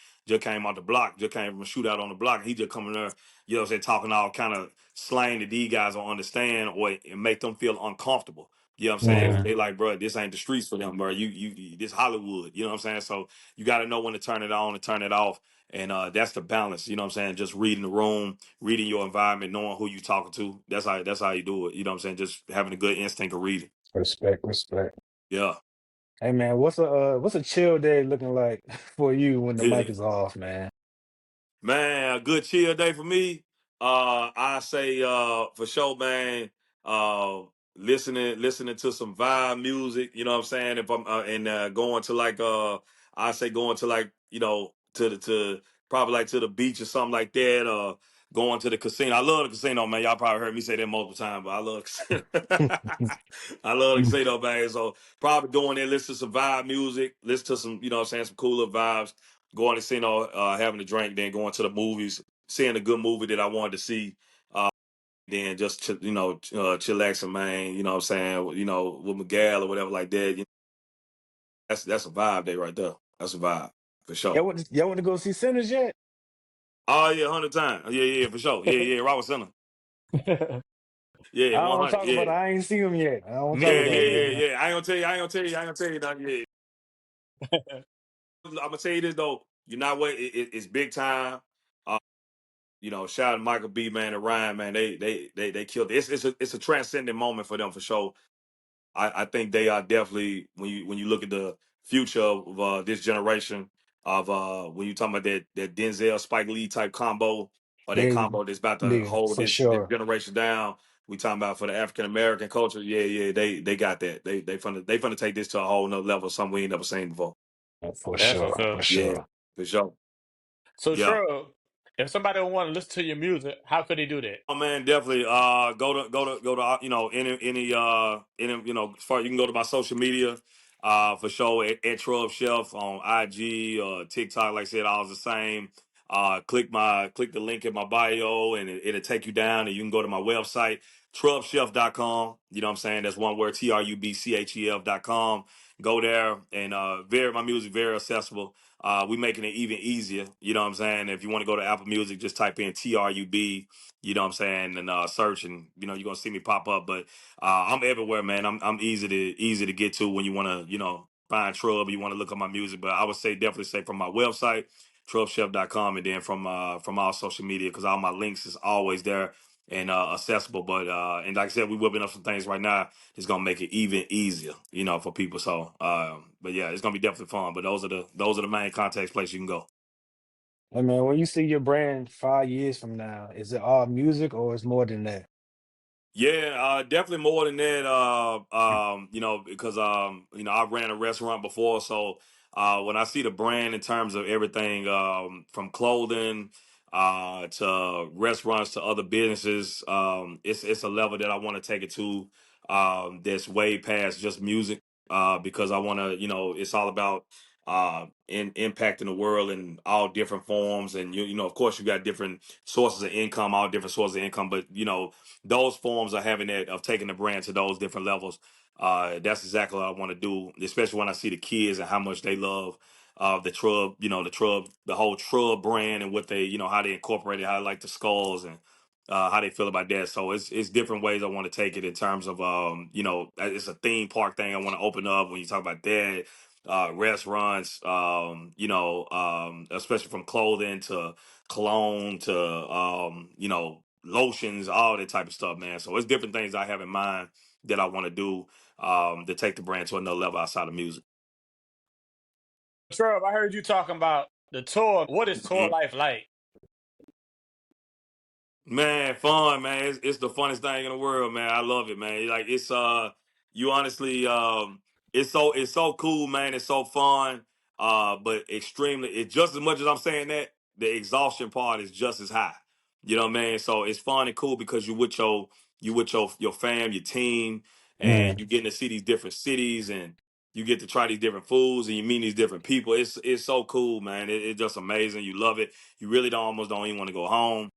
out the block, just came from a shootout on the block. He just coming there, you know what I'm saying, talking all kind of slang that these guys don't understand or it make them feel uncomfortable. You know what I'm saying? Hmm. They like, bro, this ain't the streets for them, bro. This Hollywood. You know what I'm saying? So you got to know when to turn it on and turn it off. And that's the balance. You know what I'm saying? Just reading the room, reading your environment, knowing who you talking to. That's how you do it. You know what I'm saying? Just having a good instinct of reading. Respect, respect. Yeah. Hey man, what's a chill day looking like for you when the mic is off, man? Man, a good chill day for me. I say for sure, man. Uh, listening to some vibe music. You know what I'm saying? If I'm and going to like I say going to like to probably like to the beach or something like that. Going to the casino. I love the casino, man. Y'all probably heard me say that multiple times, but I love I love the casino, man. So probably going there, listen to some vibe music, listen to some you know what I'm saying some cooler vibes, going to casino, having a drink, then going to the movies, seeing a good movie that I wanted to see, then just chillaxing, man. You know what I'm saying? You know, with Miguel or whatever like that. You know, that's a vibe day right there. That's a vibe for sure. Y'all want to go see Sinners yet? Oh yeah, 100 times. Yeah, yeah, for sure. Yeah, yeah, Robert Center. Yeah, I don't 100. talk about Yeah, it. I ain't seen them yet. I don't talk yeah, about yeah, it, yeah, man. yeah. I ain't gonna tell you nothing. Yeah, I'm gonna tell you this though. You know what? It's big time. Uh, shout out to Michael B. Man and Ryan, man. They killed it. It's a transcendent moment for them for sure. I think they are definitely when you look at the future of this generation of when you talking about that Denzel Spike Lee type combo or that They, combo that's about to yeah, hold for this sure, generation down. We talking about for the African American culture. Yeah, yeah, they got that. They finna take this to a whole nother level, something we ain't never seen before. for That's what's sure, up. for Yeah, sure. for sure. So, Yeah. Trub, if somebody want to listen to your music, how could they do that? Oh man, definitely. Go to any as far you can go to my social media. For sure at Trub Chef on IG or TikTok. Like I said, all the same. Click the link in my bio and it'll take you down and you can go to my website trubchef.com. You know what I'm saying? That's one word TRUBCHEF.com. Go there and my music very accessible. We making it even easier. You know what I'm saying? If you want to go to Apple Music, just type in TRUB, you know what I'm saying, and search and you're gonna see me pop up. But I'm everywhere, man. I'm easy to get to when you wanna, find Trub, you wanna look at my music. But I would say definitely say from my website, trubchef.com, and then from all social media, because all my links is always there and accessible. But and like I said, we whipping up some things right now. It's gonna make it even easier, for people. So but yeah, it's gonna be definitely fun. But those are the main contacts place you can go. Hey man, when you see your brand 5 years from now, is it all music or is more than that? Yeah, definitely more than that. Because I ran a restaurant before, so when I see the brand in terms of everything, from clothing, to restaurants to other businesses, it's a level that I want to take it to. That's way past just music. Because I want to, it's all about impacting the world in all different forms, and of course, you got different sources of income, all different sources of income, but those forms of having that of taking the brand to those different levels. That's exactly what I want to do, especially when I see the kids and how much they love the Trub, the whole Trub brand and what they, how they incorporate it, how they like the skulls and how they feel about that. So it's different ways I want to take it in terms of it's a theme park thing I want to open up when you talk about that. Restaurants, especially from clothing to cologne to lotions, all that type of stuff, man. So it's different things I have in mind that I want to do to take the brand to another level outside of music. Trub, I heard you talking about the tour. What is tour Mhm. life like? Man, fun, man. It's the funnest thing in the world, man. I love it, man. Like it's you honestly it's so cool, man. It's so fun. But extremely it's just as much as I'm saying that, the exhaustion part is just as high. You know what I mean? So it's fun and cool because you're with you with your fam, your team, and Mm. you getting to see these different cities, and you get to try these different foods, and you meet these different people. It's so cool, man. It's just amazing. You love it. You really almost don't even want to go home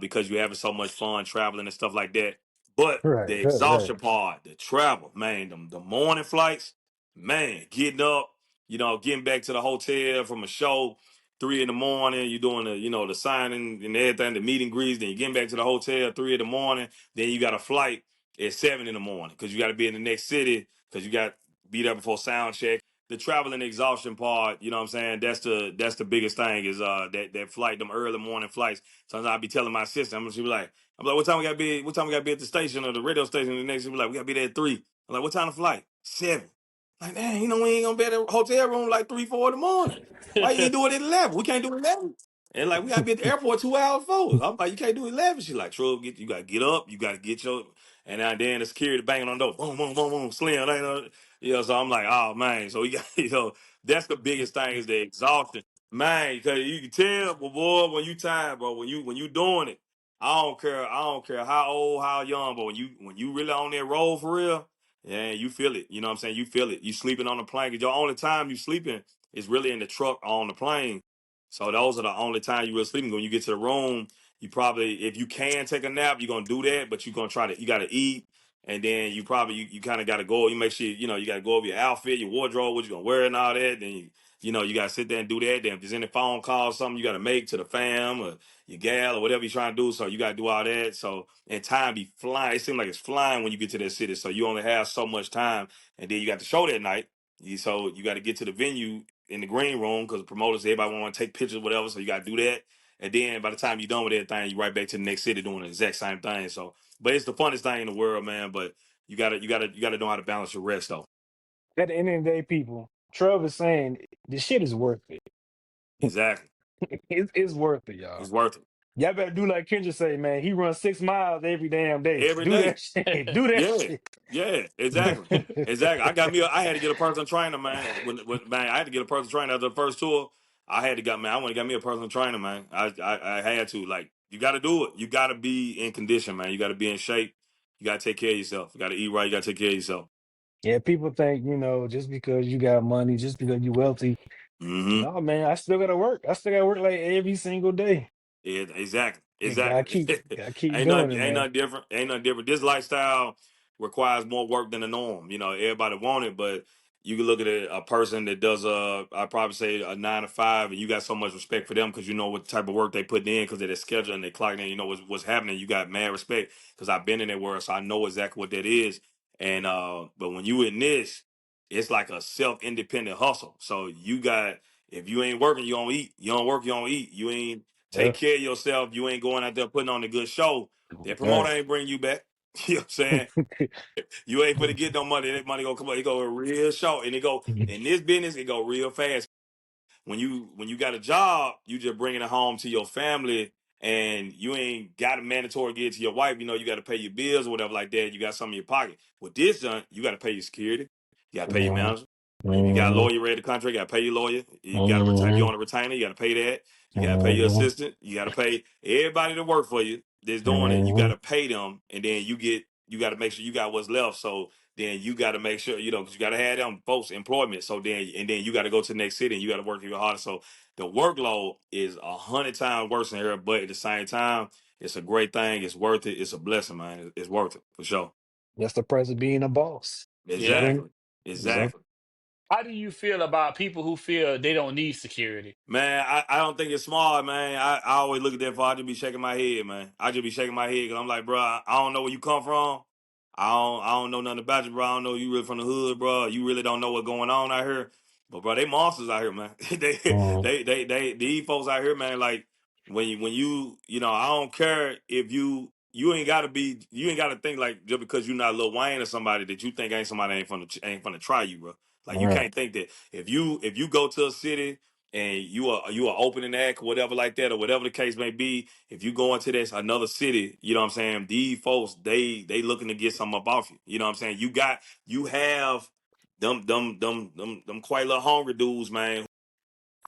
because you're having so much fun traveling and stuff like that. But Right, the right, right. exhaustion part, the travel, man, the morning flights, man, getting up, getting back to the hotel from a show, 3 in the morning, you're doing the signing and everything, the meet and greets, then you're getting back to the hotel 3 in the morning, then you got a flight at 7 in the morning because you got to be in the next city because you got to be there before sound check. The travel and exhaustion part, you know what I'm saying? That's the biggest thing is that flight, them early morning flights. Sometimes I'll be telling my sister, I'm like, what time we gotta be at the station or the radio station? The next, she be like, we gotta be there at 3. I'm like, what time the flight? 7. Like, dang, we ain't gonna be at a hotel room like 3, 4 in the morning. Why you ain't do it at 11? We can't do 11. And like, we gotta be at the airport 2 hours forward. I'm like, you can't do 11. She like, Trub, you gotta get up, you gotta get your, and then the security banging on the door, boom, boom, boom, boom, slim, so I'm like, oh man, so we got, that's the biggest thing is the exhaustion, man, because you can tell, boy, when you tired, bro, when you doing it, I don't care how old, how young, but when you really on that road for real, yeah, you feel it. You know what I'm saying? You feel it. You sleeping on the plane. 'Cause your only time you sleeping is really in the truck or on the plane. So those are the only time you really sleeping. When you get to the room, you probably, if you can take a nap, you're gonna do that, but you're gonna you gotta eat, and then you kind of gotta go. You make sure you gotta go over your outfit, your wardrobe, what you gonna wear and all that. Then you gotta sit there and do that. Then if there's any phone calls, something you gotta make to the fam or your gal or whatever you're trying to do. So you gotta do all that. So and time be flying. It seems like it's flying when you get to that city. So you only have so much time, and then you got the show that night. So you got to get to the venue in the green room because the promoters, everybody want to take pictures, whatever. So you got to do that. And then by the time you're done with everything, you right back to the next city doing the exact same thing. So, but it's the funnest thing in the world, man. But you gotta know how to balance your rest, though. At the end of the day, people, Trub is saying the shit is worth it. Exactly, It's worth it, y'all. it's worth it Y'all better do like Kendra say, man. He runs 6 miles every damn day. every Do day. that shit. Do that Yeah, shit. yeah, exactly, exactly. I had to get a personal trainer, man. Man, I had to get a personal trainer after the first tour. I want to get me a personal trainer, man. I had to. Like, you got to do it. You got to be in condition, man. You got to be in shape. You got to take care of yourself. You got to eat right. You got to take care of yourself. Yeah, people think, just because you got money, just because you wealthy. Mm-hmm. No, man, I still gotta work. I still gotta work like every single day. Yeah, exactly, And gotta exactly. keep ain't doing nothing, it, ain't man. nothing different. Ain't nothing different. This lifestyle requires more work than the norm. Everybody want it, but you can look at a person that does I probably say a 9 to 5, and you got so much respect for them because you know what type of work they put in because of their schedule and they clock in. You know what's happening. You got mad respect because I've been in that world, so I know exactly what that is. And but when you in this, it's like a self independent hustle. So you got if you ain't working, you don't eat. You don't work, you don't eat. You ain't Yeah. take care of yourself. You ain't going out there putting on a good show. That promoter Right. ain't bring you back. You know what I'm saying? You ain't gonna get no money. That money gonna come up. It go real short, and it go in this business. It go real fast. When you got a job, you just bringing it home to your family, and you ain't got a mandatory get to your wife. You got to pay your bills or whatever like that. You got something in your pocket. With this done, you got to pay your security. You got to pay your Mhm, manager. If you got a mhm, lawyer ready to contract, you got to pay your lawyer. You got to retain. You mhm, on a retainer, you got to pay that. You got to pay your mhm, assistant. You got to pay everybody that work for you that's doing it. You got mhm. to pay them, and then you got to make sure you got what's left. So then you got to make sure, because you got to have them folks employment. So then you got to go to the next city and you got to work even harder. So the workload is 100 times worse than here, but at the same time, it's a great thing. It's worth it. It's a blessing, man. It's worth it for sure. That's the price of being a boss. You Yeah. feel me? Exactly. So, Exactly. How do you feel about people who feel they don't need security? Man, I don't think it's smart, man. I always look at that for I just be shaking my head, man. I just be shaking my head because I'm like, bro, I don't know where you come from. I don't know nothing about you, bro. I don't know you really from the hood, bro. You really don't know what's going on out here. But bro, they monsters out here, man. mhm. These folks out here, man. Like I don't care if you ain't gotta think like just because you're not Lil Wayne or somebody that you think ain't somebody ain't finna try you, bro. Like you Right. can't think that if you go to a city and you are opening act, whatever like that, or whatever the case may be. If you go into this another city, you know what I'm saying? These folks, they looking to get something up off you. You know what I'm saying? You have them quite little hungry dudes, man,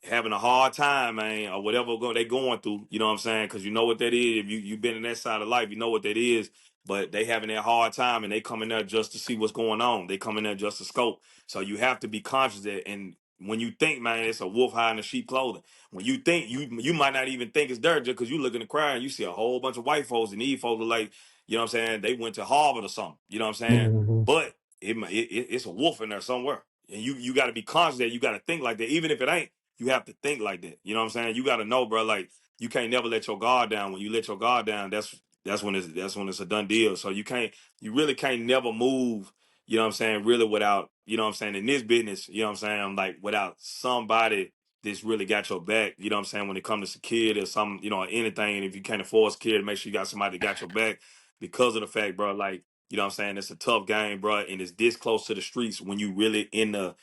having a hard time, man, or whatever they going through. You know what I'm saying? Because you know what that is. If you've been in that side of life, you know what that is. But they having that hard time, and they come in there just to see what's going on. They come in there just to scope. So you have to be conscious that. And when you think, man, it's a wolf hiding the sheep clothing. When you think, you might not even think it's dirt just because you look in the crowd and you see a whole bunch of white folks, and these folks are like, you know what I'm saying? They went to Harvard or something. You know what I'm saying? Hmm. But it's a wolf in there somewhere. And you got to be conscious that you got to think like that. Even if it ain't, you have to think like that. You know what I'm saying? You got to know, bro. Like you can't never let your guard down. When you let your guard down, that's when it's a done deal. So you really can't never move. You know what I'm saying? Really without, you know what I'm saying, in this business, you know what I'm saying, like without somebody that's really got your back. You know what I'm saying? When it comes to security or some, anything, and if you can't afford security, make sure you got somebody that got your back because of the fact, bro. Like you know what I'm saying? It's a tough game, bro, and it's this close to the streets when you really in the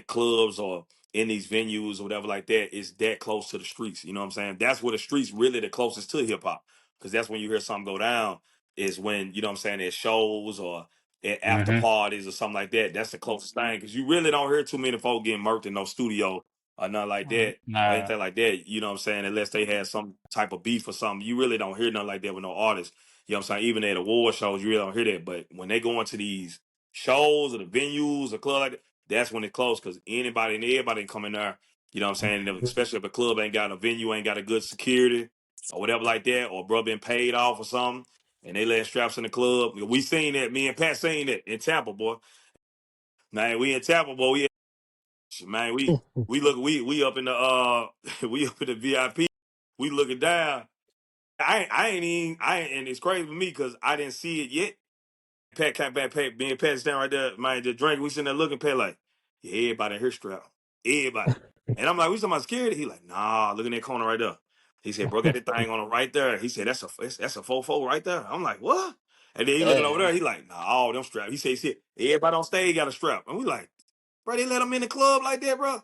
clubs or in these venues or whatever like that. It's that close to the streets. You know what I'm saying? That's where the streets really the closest to hip hop. Because that's when you hear something go down, is when, you know what I'm saying, at shows or at after Hmm. parties or something like that. That's the closest thing. Because you really don't hear too many folk getting murked in no studio or nothing like that. Or Nah, anything like that, you know what I'm saying? Unless they had some type of beef or something, you really don't hear nothing like that with no artists. You know what I'm saying? Even at award shows, you really don't hear that. But when they go into these shows or the venues or club like that, that's when it's close because anybody and everybody can come in there. You know what I'm saying? And especially if a club ain't got a venue, ain't got a good security or whatever like that, or bro been paid off or something, and they let straps in the club. We seen that. Me and Pat seen that in Tampa, boy. Man, we in Tampa, boy. Man, we up in the we up in the VIP. We looking down. I ain't, and it's crazy for me because I didn't see it yet. Pat came back, Pat, being Pat standing right there, man, just drink. We sitting there looking, Pat like, yeah, everybody in here strap. Everybody. And I'm like, we talking about security? He like, nah, look in that corner right there. He said, bro, got that thing on it right there. He said, that's a fofo right there. I'm like, what? And then he looking over there, he like, nah, all them strap. He said, everybody on stage got a strap. And we like, bro, they let him in the club like that, bro.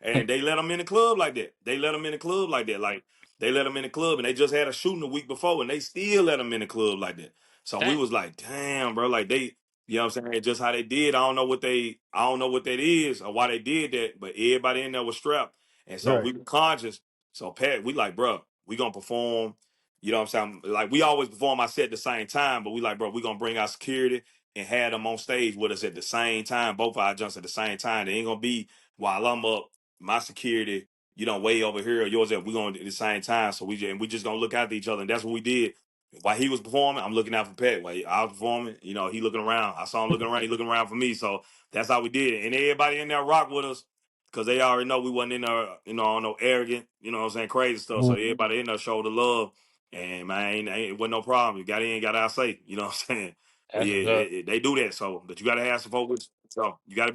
And they let him in the club like that. They let him in the club like that. Like, they let him in the club, and they just had a shooting the week before, and they still let him in the club like that. So we damn. was like, damn, bro, like they, you know what I'm saying? Just how they did. I don't know what that is or why they did that, but everybody in there was strapped. And so Right. we were conscious. So Pat, we like, bro, we gonna perform. You know what I'm saying? Like we always perform our set at the same time, but we like, bro, we gonna bring our security and have them on stage with us at the same time, both our jumps at the same time. They ain't gonna be while I'm up, my security, way over here or yours at we gonna at the same time. So we just gonna look after each other. And that's what we did. While he was performing, I'm looking out for Pat. While I was performing, he looking around. I saw him looking around. He looking around for me. So that's how we did it. And everybody in there rock with us because they already know we wasn't in there, on no arrogant, what I'm saying, crazy stuff. So Mhm. everybody in there showed the love. And man, it wasn't no problem. You got in, got out safe. You know what I'm saying? But That's yeah, what's up. they do that. So, but you gotta have some folks. So you gotta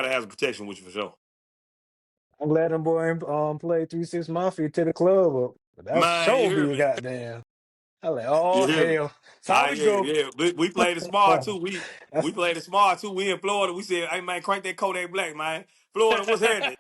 have some protection with you for sure. I'm glad them boy played 3 6 Mafia to the club up. But that Man, you show hear be me? goddamn. I like, You oh hear me? hell. That's how we Yeah, go. yeah. We played it smart too. We played it smart too. We in Florida. We said, "Hey man, crank that Kodak Black, man." Florida, what's happening?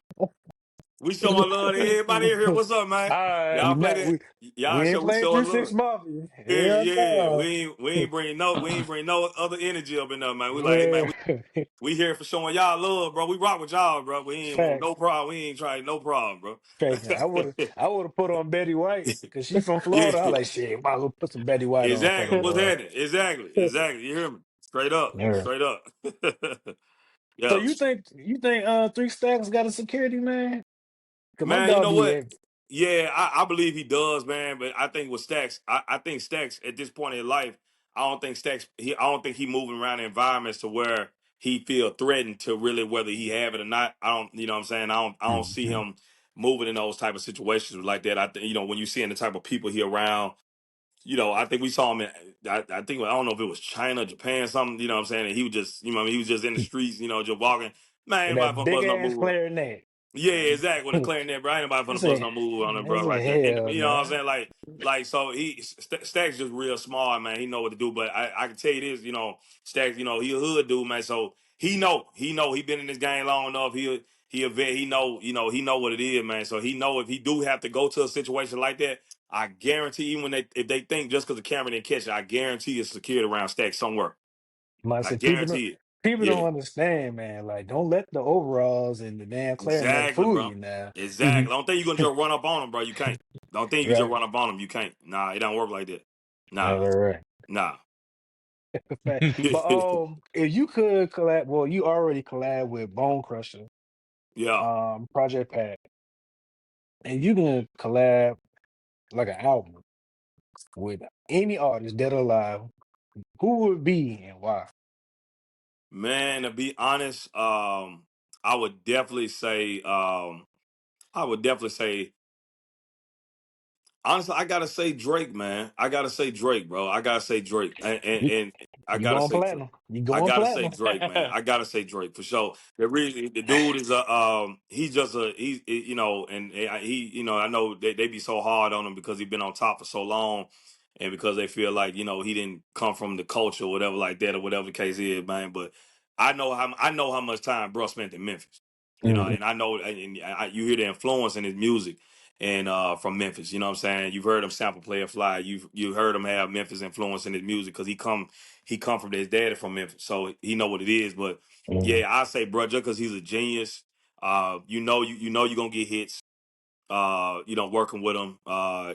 We showing love to everybody in here. What's up, man? All right. we Y'all play not that. we Y'all we ain't show. We playing showing 3 6 love. Mafia. Yeah, Hell yeah. no. We ain't bring no other energy up in there, man. We like, hey man, Yeah. we here for showing y'all love, bro. We rock with y'all, bro. We ain't want Facts. no problem. We ain't trying no problem, bro. Facts. I would have put on Betty White because she from Yeah, Florida. I like shit. Might as well put some Betty White on for the exactly. What's boy. happening? Exactly. You hear me? Straight up, Yeah. straight up. So Yeah. you think Three Stacks got a security man? Cause my Man, you dog know be what? at Yeah, I believe he does, man. But I think with Stacks, I think Stacks at this point in life, I don't think he moving around the environments to where he feel threatened to really whether he have it or not. I don't, you know what I'm saying? I don't see Mhm. him moving in those type of situations like that. I think, when you seeing the type of people he around, I think we saw him in, I think, I don't know if it was China, Japan, something, you know what I'm saying? And he was just, he was just in the streets, just walking. Man, with anybody that from big bust no ass move. clarinet. Yeah, exactly. With a clarinet, bro. Ain't nobody I from the bus said, no move on it, I bro. Like that. said, And hell you know what I'm no. saying? Like so Stacks just real smart, man. He know what to do. But I can tell you this, Stacks, he a hood dude, man. So he been in this game long enough. He a vet. He know what it is, man. So he know if he do have to go to a situation like that, I guarantee even if they think just because the camera didn't catch it, I guarantee it's secured around Stacks somewhere. Might I say keep it guarantee it. people don't Yeah, understand, man. Like, don't let the overalls and the damn clarinet exactly, fool bro. you now. Exactly. Don't think you can just run up on them, bro. You can't. Don't think you can just Right. run up on them. You can't. Nah, it don't work like that. Right, Nah, right, nah. right. But if you could collab, well, you already collab with Bone Crusher, Yeah. Project Pat, and you can collab like an album with any artist dead or alive, who would it be and why? Man, to be honest, I would definitely say, I would definitely say, honestly, I gotta say Drake, man. I gotta say Drake, bro. I gotta say Drake, You and I you gotta going say Drake. platinum? You I going gotta say platinum? Drake, man. I gotta say Drake for sure. The reason the dude is a he's just a he's you know and he you know I know they be so hard on him because he's been on top for so long, and because they feel like he didn't come from the culture or whatever like that or whatever the case is, man. But I know how much time bro spent in Memphis, Mhm. and I know you hear the influence in his music and from Memphis. You know what I'm saying? You've heard him sample Play a Fly. You heard him have Memphis influence in his music because he come from his daddy from Memphis, so he know what it is. But Mhm. yeah, I say, bro, just because he's a genius, you know you're gonna get hits. Working with him,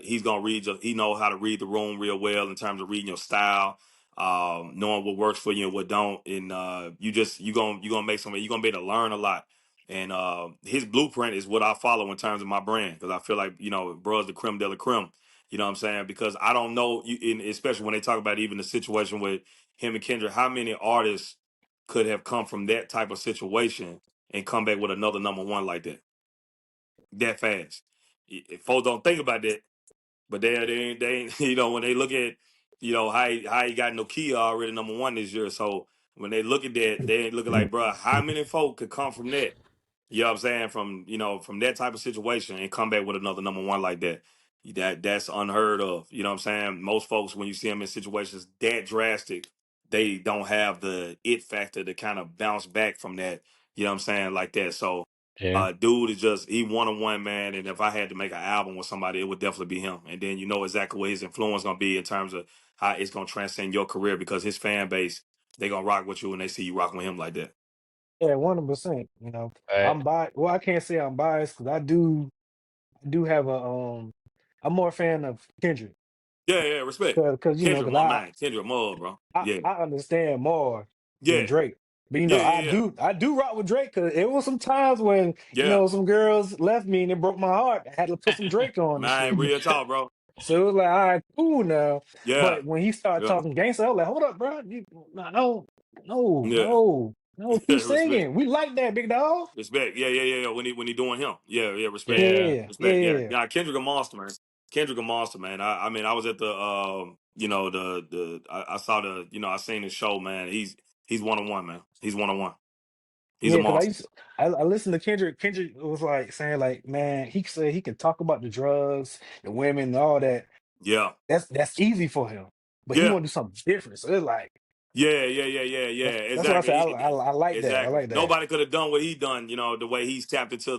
he's gonna he know how to read the room real well in terms of reading your style, knowing what works for you and what don't, and you gonna make something. You're gonna be able to learn a lot. And his blueprint is what I follow in terms of my brand because I feel like bro's the creme de la creme. You know what I'm saying? Because I don't know, especially when they talk about even the situation with him and Kendrick, how many artists could have come from that type of situation and come back with another number one like that fast. If folks don't think about that, but they ain't when they look at how he got Nokia already number one this year. So when they look at that, they ain't looking like, bro, how many folk could come from that? You know what I'm saying? From that type of situation and come back with another number one like that. That's unheard of. You know what I'm saying? Most folks, when you see them in situations that drastic, they don't have the it factor to kind of bounce back from that. You know what I'm saying? Like that. So Yeah. dude is just he one on one man, and if I had to make an album with somebody, it would definitely be him. And then you know exactly what his influence gonna be in terms of how it's gonna transcend your career because his fan base they gonna rock with you and they see you rocking with him like that. Yeah, 100%. Right. I'm biased. Well, I can't say I'm biased because I do have a I'm more a fan of Kendrick Yeah, respect. because Kendrick, because my man, Kendrick Mud, bro. I Yeah, I understand more than yeah, Drake. But yeah, I yeah, do rock with Drake because it was some times when yeah, some girls left me and it broke my heart. I had to put some Drake on and man, shit. real talk, bro. So it was like, all right, cool now. Yeah, But when he started yeah, talking gangster, I was like, hold up, bro. No, no, yeah, no, no. Keep respect. singing. We like that, big dog. Respect. Yeah. When he doing him. Yeah, respect. Yeah. Yeah, yeah, Respect. Yeah. yeah. Yeah, Kendrick a monster, man. Kendrick a monster, man. I mean I was at the I saw I seen his show, man. He's one on one, man. He's one on one. He's a Yeah, because monster. I listened to Kendrick. Kendrick was like saying, like, man, he said he can talk about the drugs, the women, and all that. Yeah. That's easy for him. But he Yeah. want to do something different. So it's like Yeah. that's what I said. Exactly. I like that. I Exactly. like that. Nobody could have done what he done, the way he's tapped into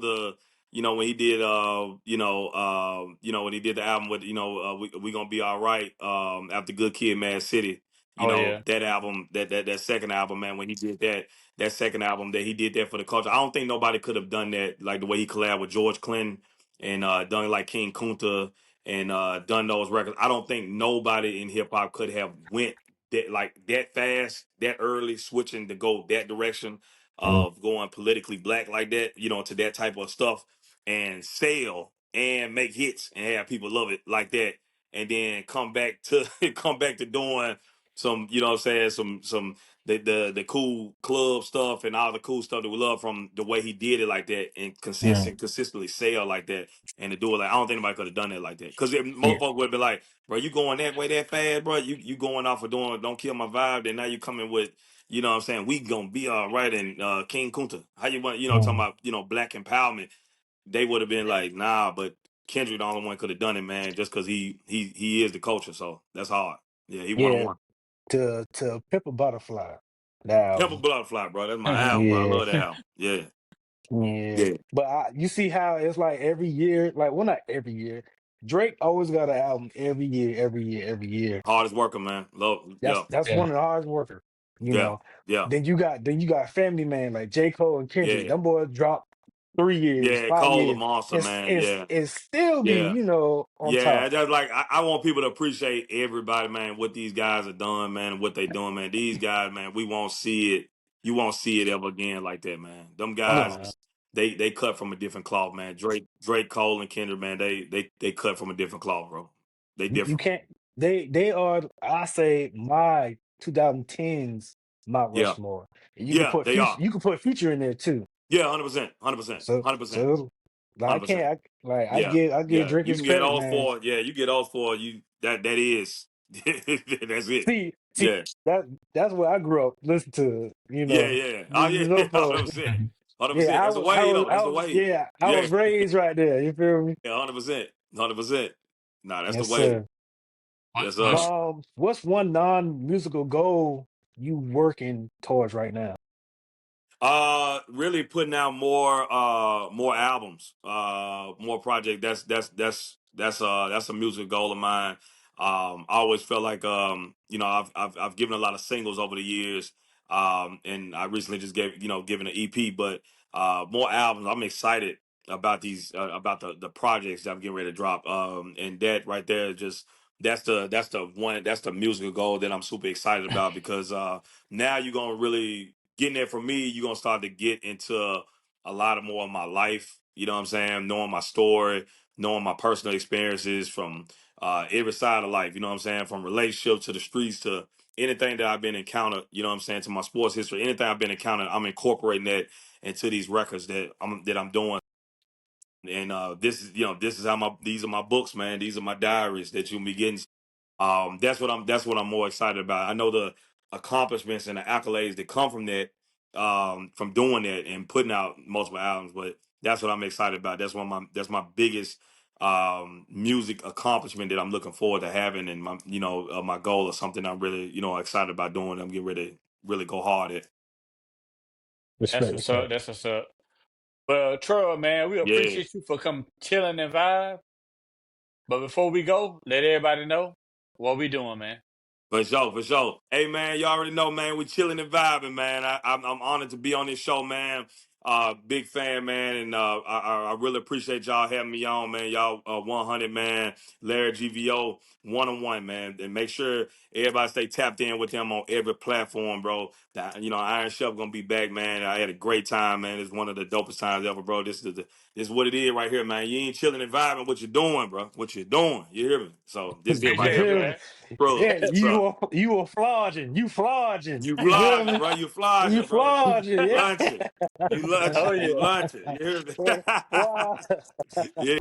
when he did when he did the album with we gonna be all right after Good Kid Mad City. Oh yeah. That album, that second album, man, when he did that second album that he did that for the culture. I don't think nobody could have done that like the way he collabed with George Clinton and done like King Kunta and done those records. I don't think nobody in hip hop could have went that fast, that early, switching to go that direction Mm, of going politically black like that, to that type of stuff and sell and make hits and have people love it like that, and then come back to come back to doing some, what I'm saying, some the cool club stuff and all the cool stuff that we love from the way he did it like that and mm. consistently sell like that and to do it like I don't think anybody could have done it like that because Yeah, most folks would have been like, bro, you going that way that fast, bro? You going off of doing don't kill my vibe? Then now you coming with, what I'm saying, we gonna be all right and King Kunta. How you want, talking mm. about, black empowerment? They would have been like, nah, but Kendrick the only one could have done it, man, just because he is the culture. So that's hard. Yeah, he one on Yeah. one. To Pimp a Butterfly, the Temple album. Butterfly, bro. That's my album, bro. I Yeah, love that album. Yeah, yeah. yeah. But you see how it's like every year, like well, not every year. Drake always got an album every year, every year, every year. Hardest worker, man. Love, That's yeah. that's Yeah. one of the hardest workers. You Yeah, know, yeah, then you got Family Man like J. Cole and Kendrick. yeah, Them boys dropped 3 years, yeah. five Cole the years, monster, it's man. it's Yeah, it's still be yeah. on Yeah, top. that's like I want people to appreciate everybody, man, what these guys are doing, man, and what they doing, man. These guys, man, we won't see it. You won't see it ever again like that, man. Them guys No, is they cut from a different cloth, man. Drake, Cole, and Kendrick, man, they cut from a different cloth, bro. They you different. can't. They are. I say my 2010s Mount Yeah, Rushmore. And you could yeah, put they future. are. You could put future in there too. Yeah, 100%, 100%, So 100%, so like I 100%. can't. I Yeah, give yeah. Drake You his can get credit, those man. four. Yeah, you get those four. You that is that's it. See Yeah. that's where I grew up. Listen to Yeah, yeah. Oh, yeah, those four. 100%. 100%. Yeah, That's the way, though. That's the way. I Yeah, was raised right there. You feel me? yeah, 100%. 100%. Nah, that's the Yes, way. sir. What, Yes, sir. What's one non-musical goal you working towards right now? Really putting out more albums, more projects. That's a music goal of mine. I always felt like I've given a lot of singles over the years. And I recently just given an EP, but more albums. I'm excited about these about the projects that I'm getting ready to drop. And that right there is just that's the musical goal that I'm super excited about because now you're gonna really getting there for me, you're gonna start to get into a lot of more of my life. You know what I'm saying? Knowing my story, knowing my personal experiences from every side of life. You know what I'm saying? From relationships to the streets to anything that I've been encountered. You know what I'm saying? To my sports history, anything I've been encountered, I'm incorporating that into these records that I'm doing. And this is how these are my books, man. These are my diaries that you'll be getting. That's what I'm more excited about. I know the accomplishments and the accolades that come from that, from doing that and putting out multiple albums. But that's what I'm excited about. That's my biggest music accomplishment that I'm looking forward to having, and my goal or something I'm really excited about doing. I'm getting ready to really go hard at. that's Respect, what's up. respect. That's what's up. Well, Trub, man, we Yeah. appreciate you for come chilling and vibe. But before we go, let everybody know what we doing, man. For sure, for sure. Hey man, you already know, man. We chilling and vibing, man. I'm honored to be on this show, man. Big fan, man, and I really appreciate y'all having me on, man. Y'all 100, man. Larry GVO 101, man, and make sure everybody stay tapped in with them on every platform, bro. That Iron Chef gonna be back, man. I had a great time, man. It's one of the dopest times ever, bro. This is what it is right here, man. You ain't chilling and vibing. What you doing, bro? What you doing? You hear me? So this here You right Appreciate here, you, feel man. me? man. Bro, Yeah, what's up? you were flogging. You flogging. You You feel flogging, me? bro. You You flogging, bro. flogging. You Yeah. lunching. You Oh lunching. You yeah. lunching. You hear me? Wow. Yeah.